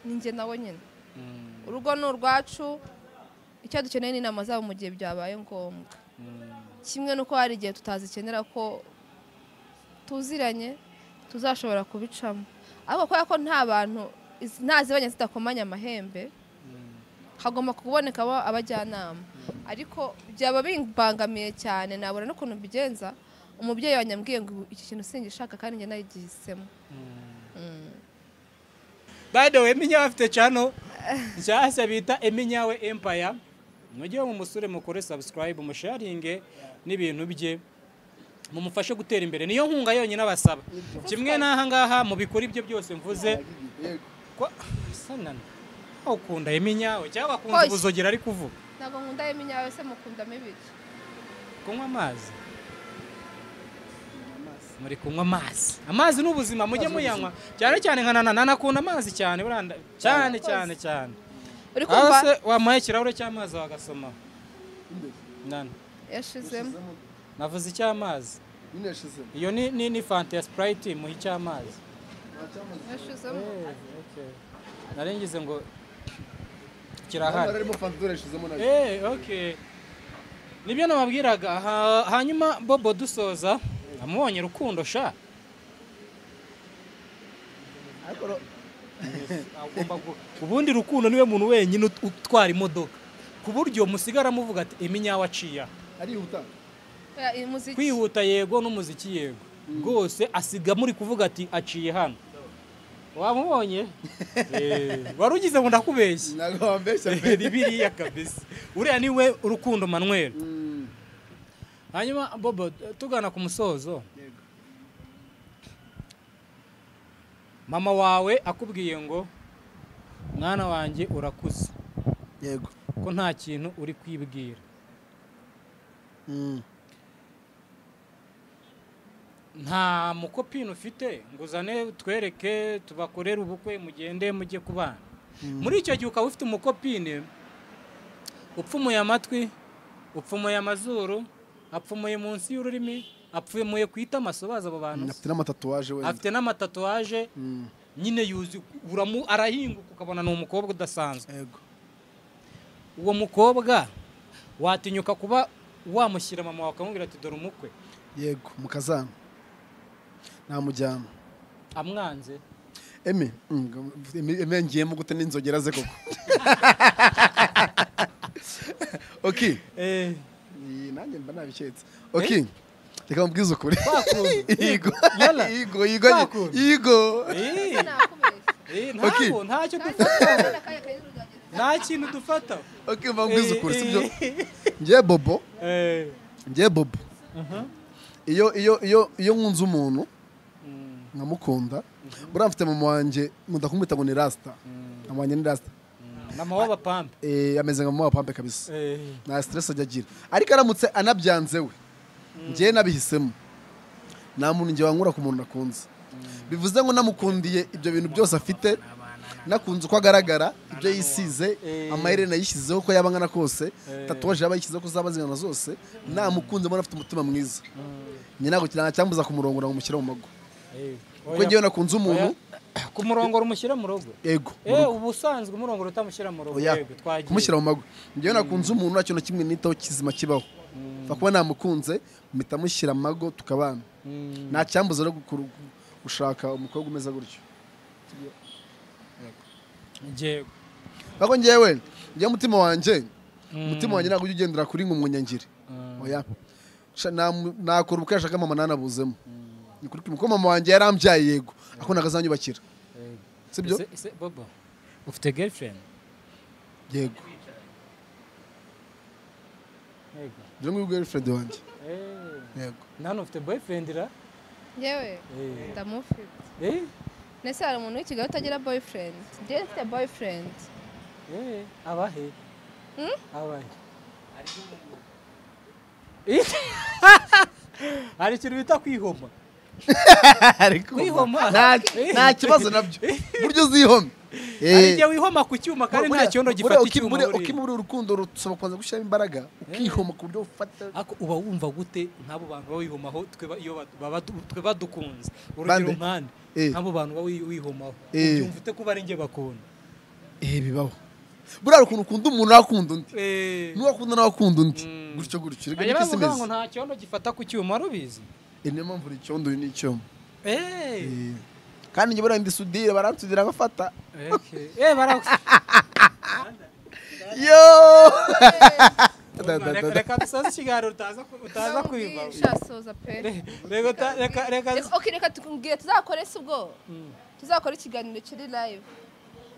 ni njye nawe nyine urugo ni urwacu icyo dukeneye ni inama zabo mu gihe byabaye ngombwa kimwe n'uko hari igihe tutazikenera ko tuziranye tuzashobora kubicamo ariko kubera ko nta bantu ntazibanye zidakomanya amahembe hagomba kuboneka abajyanama ariko byaba bimbangamiye cyane nabona n'ukuntu mbigenza umubyeyi wanyambwiye ngo iki kintu singishaka kandi njye nayigisemo by the way Eminyawe afite channel nshyashya bita Eminyawe Empire mujye mu musore mukore subscribe umusharinge n'ibintu bye mumufashe gutera imbere niyo nkunga yonyine abasaba kimwe n'aha ngaha mu bikora ibyo byose mvuze ko sanana ukunda Eminyawe cyangwa akunda ubuzogera ari kuvuga ntabwo nkunda Eminyawe se mukunda mibiki kunywa amazi muri kunywa amazi n'ubuzima mujye muyanywa cyane cyane nka nana nakunda amazi cyane buranda cyane uri kumva se wamaye ikirahure cy'amazi wagasoma nana yashizemo navuze icy'amazi iyo ni Fanta ya Sprite mu icy'amazi yashizemo narengize ngo kirahari okay nibyo nababwiraga hanyuma Bobo dusoza amubonye rukundo sha ubundi rukundo niwe muntu wenyine utwara imodoka ku buryo musigara muvuga ati Eminyawe aciya kwihuta yego n'umuziki yego rwose asiga muri kuvuga ati aciye hano wamubonye wari ugize ngo ndakubeshya biriya kabisa uriya niwe urukundo Manuel hanyuma Bobo tugana ku musozo mama wawe akubwiye ngo mwana wanjye urakuze yego ko nta kintu uri kwibwira nta mukopine ufite ngo uzane twereke tubakorere ubukwe mugende mujye kubana muri icyo gihe ukaba ufite umukopine upfumuye amatwi upfumuye amazuru apfumuye munsi y'ururimi apfumuye kwita amasobaza abo bantu afite n'amatatuwaje wenda afite n'amatatuwaje nyine yuzi arahinguka ukabona ni umukobwa udasanzwe yego uwo mukobwa watinyuka kuba wamushyira mama wawe akamubwira ati dore umukwe yego mukazana namujyana amwanze Emi ngiyemo gute n'inzogera ze koko. Okay. Nanjye mba nabiketse. Okay. Reka mbwize ukuri. Yigo. Ntabwo ntacyo dufata. Nta kintu dufata. Okay, mba mbwize ukuri sibyo. Ngiye Bobo. Iyo nkunze umuntu nkamukunda buriya mfite mama wanjye nkunda kumwita ngo ni Rasta. Mama wanjye ni Rasta. Mama w'abapampe. Ameze nka mama w'abapampe kabisa. Nta stress ajya agira. Ariko aramutse anabyanze we. Ngiye nabihisemo. Nta muntu ngiye wankura ku muntu nakunze. Bivuze ngo namukundiye ibyo bintu byose afite. Nakunze uko agaragara, ibyo yisize, amaherena yishyizeho ko yaba ngana kose, tatuwaje yaba yishyizeho ko zaba zingana zose, namukunze mbona afite umutima mwiza. Nyina ntabwo kiranga cyambuza kumurongora ngo mushyire mu mago. Kuko ngiye nakunze umuntu ku murongoro umushyira mu rugo. Yego. Ubusanzwe umurongoro utamushyira mu rugo. Yego, twagiye. Kumushyira mu mago. Ngiye nakunze umuntu nacyo kimwe nitaho kizima kibaho. Fakuba namukunze, mpita mushyira mu mago tukabana. Nta cyambuza no gushaka umukobwa umeze gutyo. Njyewe. Bako njyewe, njye mutima wanjye ntabwo ugendera kuri ngo umunyangire. Oya. Nakora ubukashaka mama nanabuzemo. Ni kuri ko mama wanjye yarambyaye yego. Ako nakazanyubakira. Sibyo? Bobo. Ufite girlfriend? Yego. Yego. Ndimo girlfriend wanjye. Yego. None ufite boyfriend ra? Yewe. Ndamufite. Nese hari umuntu w'ikigali utagira boyfriend. Njye mfite boyfriend. Abahe? Abahe? Hari ikintu bita kwihoma. Kwihoma? Nta kibazo nabyo. Buryo uzihoma. Hari igihe wihoma ku cyuma kandi nta cyondo gifata icyuma. Ukimuri urukundo rusaba kwanza gushyiramo imbaraga. Ukihoma ku buryo ufata. Ako uba wumva gute nk'abo bantu bawihomaho twe badukunze. Urugero nkande. Nk'abo bantu bawihomaho. Ubyumva ute kuba ari nge bakunda. Bibaho. Buriya ukuntu ukunda umuntu akunda undi. N'uwakunda nawe akunda undi. Gutyo. Rega niko simeze. Ngo nta cyondo gifata ku cyuma rubizi. Niyo mpamvu icyondo ni icyuma. Kandi njye buriya ndi sudire baransudira bafata. Yo! Reka dusoze ikiganiro utaza kwiba. Shasoza pe. Reka tukubwire tuzakore ubwo. Tuzakora ikiganiro kiri live.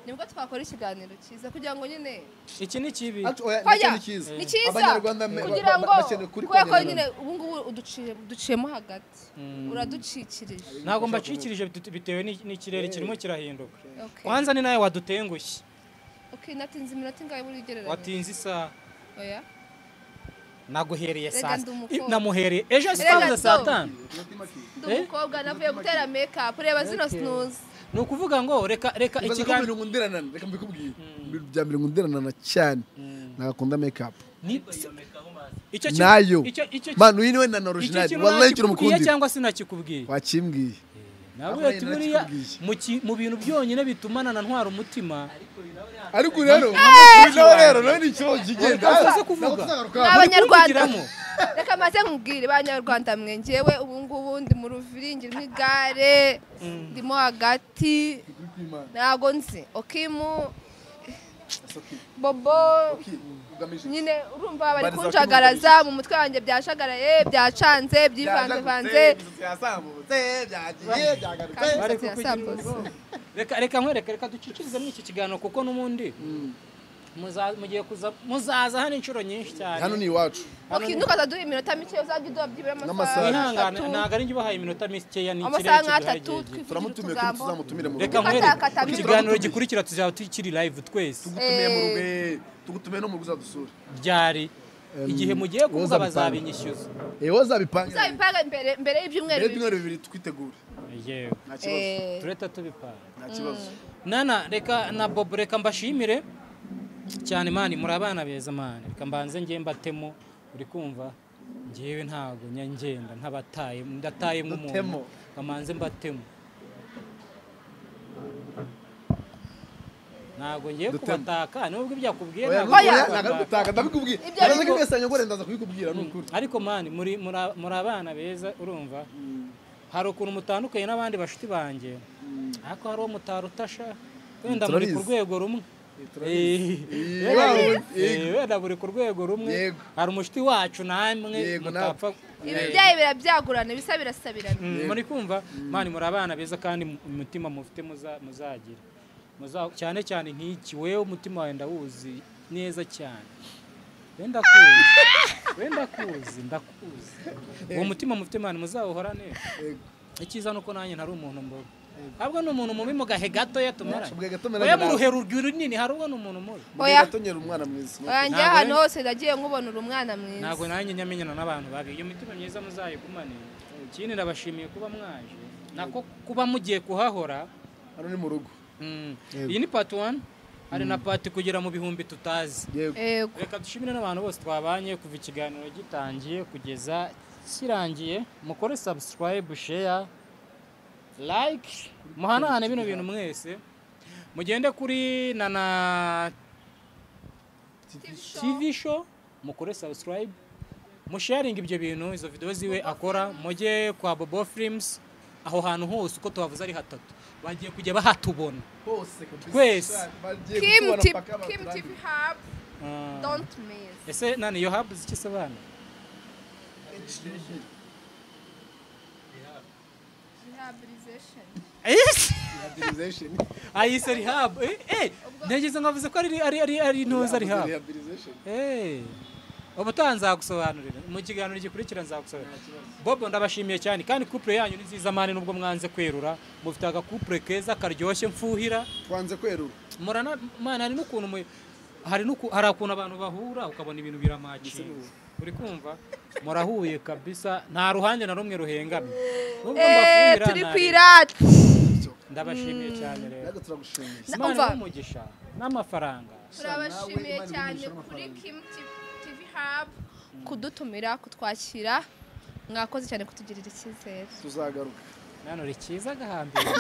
Nibwo twakora ikiganiro cyiza kugira ngo nyine iki ni kibi. Ni cyiza. Abanyarwanda kugira ngo kuko nyine ubu ngubu uduciyemo hagati. Uraducikirije. Ntabwo mbacikirije bitewe n'ikirere kirimo kirahinduka. Kwanza ni nawe wadutengushye. Natinze iminota ingahe buri gereranya. Watinze isaha. Oya. Naguhereye saa. Namuhereye ejo saa 5. Umukobwa navuye gutera make up reba zino snooze. Nukuvuga ngo reka ikiganiro ngundiranana reka mbikubwiye bya mbere ngundiranana cyane nakunda make up nayo manu yiniwe na original wallahi kiro mukundi cyangwa sinakikubwiye wakimbwiye nawe ati buriya mu bintu byonyine bitumana na ntwara umutima ariko rero none icyo kigenda abanyarwanda reka maze nkubwire banyarwanda mwe ngewe ubu ngubu ndi mu ruviringi n'igare ndimo hagati ntago nzi Okimu Bobo nyine urumva bari kunjagaraza mu mutwe wanjye byashagaraye byacanze byivanze reka ducicirize muri iki kiganiro kuko n'umundi mugiye kuza muzaza hano inshuro nyinshi cyane hano ni iwacu ntukaza duha iminota mike uzajya uduha byibura amasaha ihangane ntabwo ari njye ubahaye iminota mike ya amasaha nk'atatu turamutumiye ko tuzamutumire mu reka nkwereke ikiganiro gikurikira tuzaba tukiri live twese tugutumiye mu rugo tugutumiye no mu rugo uzadusura byari igihe mugiye kuvuga bazabinyishyuza uzabipanga mbere y'ibyumweru bibiri twitegure yewe nta kibazo tureta tubipanga nta kibazo nana reka na Bobo reka mbashimire cyane mani muri abana beza mani reka mbanze ngiye mbatemo uri kumva ngiyewe ntago nyangenda ntabataye ndataye nk'umuntu kamanze mbatemo ntago ngiye kubataka nubwo ibyakubwiye nagutaka ndabikubwiye araze kibesanya ngo ndaza kubikubwira n'ukuri ariko mani muri abana beza urumva hari ukuntu mutandukanye n'abandi bashiti banjye ariko hari uwo mutarutasha wenda muri ku rwego rumwe wenda muri ku rwego rumwe hari umushiti wacu namwe mutapfa ibyaye birabyagurana bisa birasabirana muri kumva mani muri abana beza kandi umutima mufite muzagira cyane cyane nk'iki wewe umutima wawe ndawuzi neza cyane wenda kuzi ndakuzi uwo mutima mufite mani muzawuhorane icyiza nuko nanjye ntari umuntu mboga ahubwo ni umuntu mubi mu gahe gato yatumara oya mu ruhero runini hari ubwo ni umuntu mubi gatonyera umwana mwiza oyanjye ahantu hose ndagiye nkubonera umwana mwiza ntabwo nanjye nyamenyana n'abantu babi iyo mitima myiza muzayigumane ikindi ndabashimiye kuba mwaje nako kuba mugiye kuhahora hano ni mu rugo iyi ni part 1 hari na part kugera mu bihumbi tutazi reka dushimire n'abantu bose twabanye kuva ikiganiro gitangiye kugeza kirangiye mukore subscribe share like muhanahane bino bintu mwese mugende kuri Nana TV show mukore subscribe musharing ibyo bintu izo video ziwe akora mujye kwa Bobo Films aho hantu hose uko tubavuze ari hatatu bagiye kujya bahatubona hose twese Kim TV Hub don't miss ese nani yo hub zikise bana rehabilitation ayise rehab ntegeze ngavuze ko ari ntuza rehab ubutaha nzagusobanurira mu kiganiro gikurikira nzagusobanurira Bobo ndabashimiye cyane kandi couple yanyu ni nziza mane nubwo mwanze kwerura mufite aga couple keza karyoshye mfuhira twanze kwerura murana mana hari n'ukuntu hari ukuntu abantu bahura ukabona ibintu biramakiye uri kumva murahuye kabisa nta ruhande na rumwe ruhengamye nubwo mbafuhira turi kwirata ndabashimiye cyane rero turagushimiye Imana n'umugisha n'amafaranga turabashimiye cyane kuri Kim TV Hub kudutumira kutwakira mwakoze cyane kutugirira icyizere tuzagaruka nano rikiza gahambira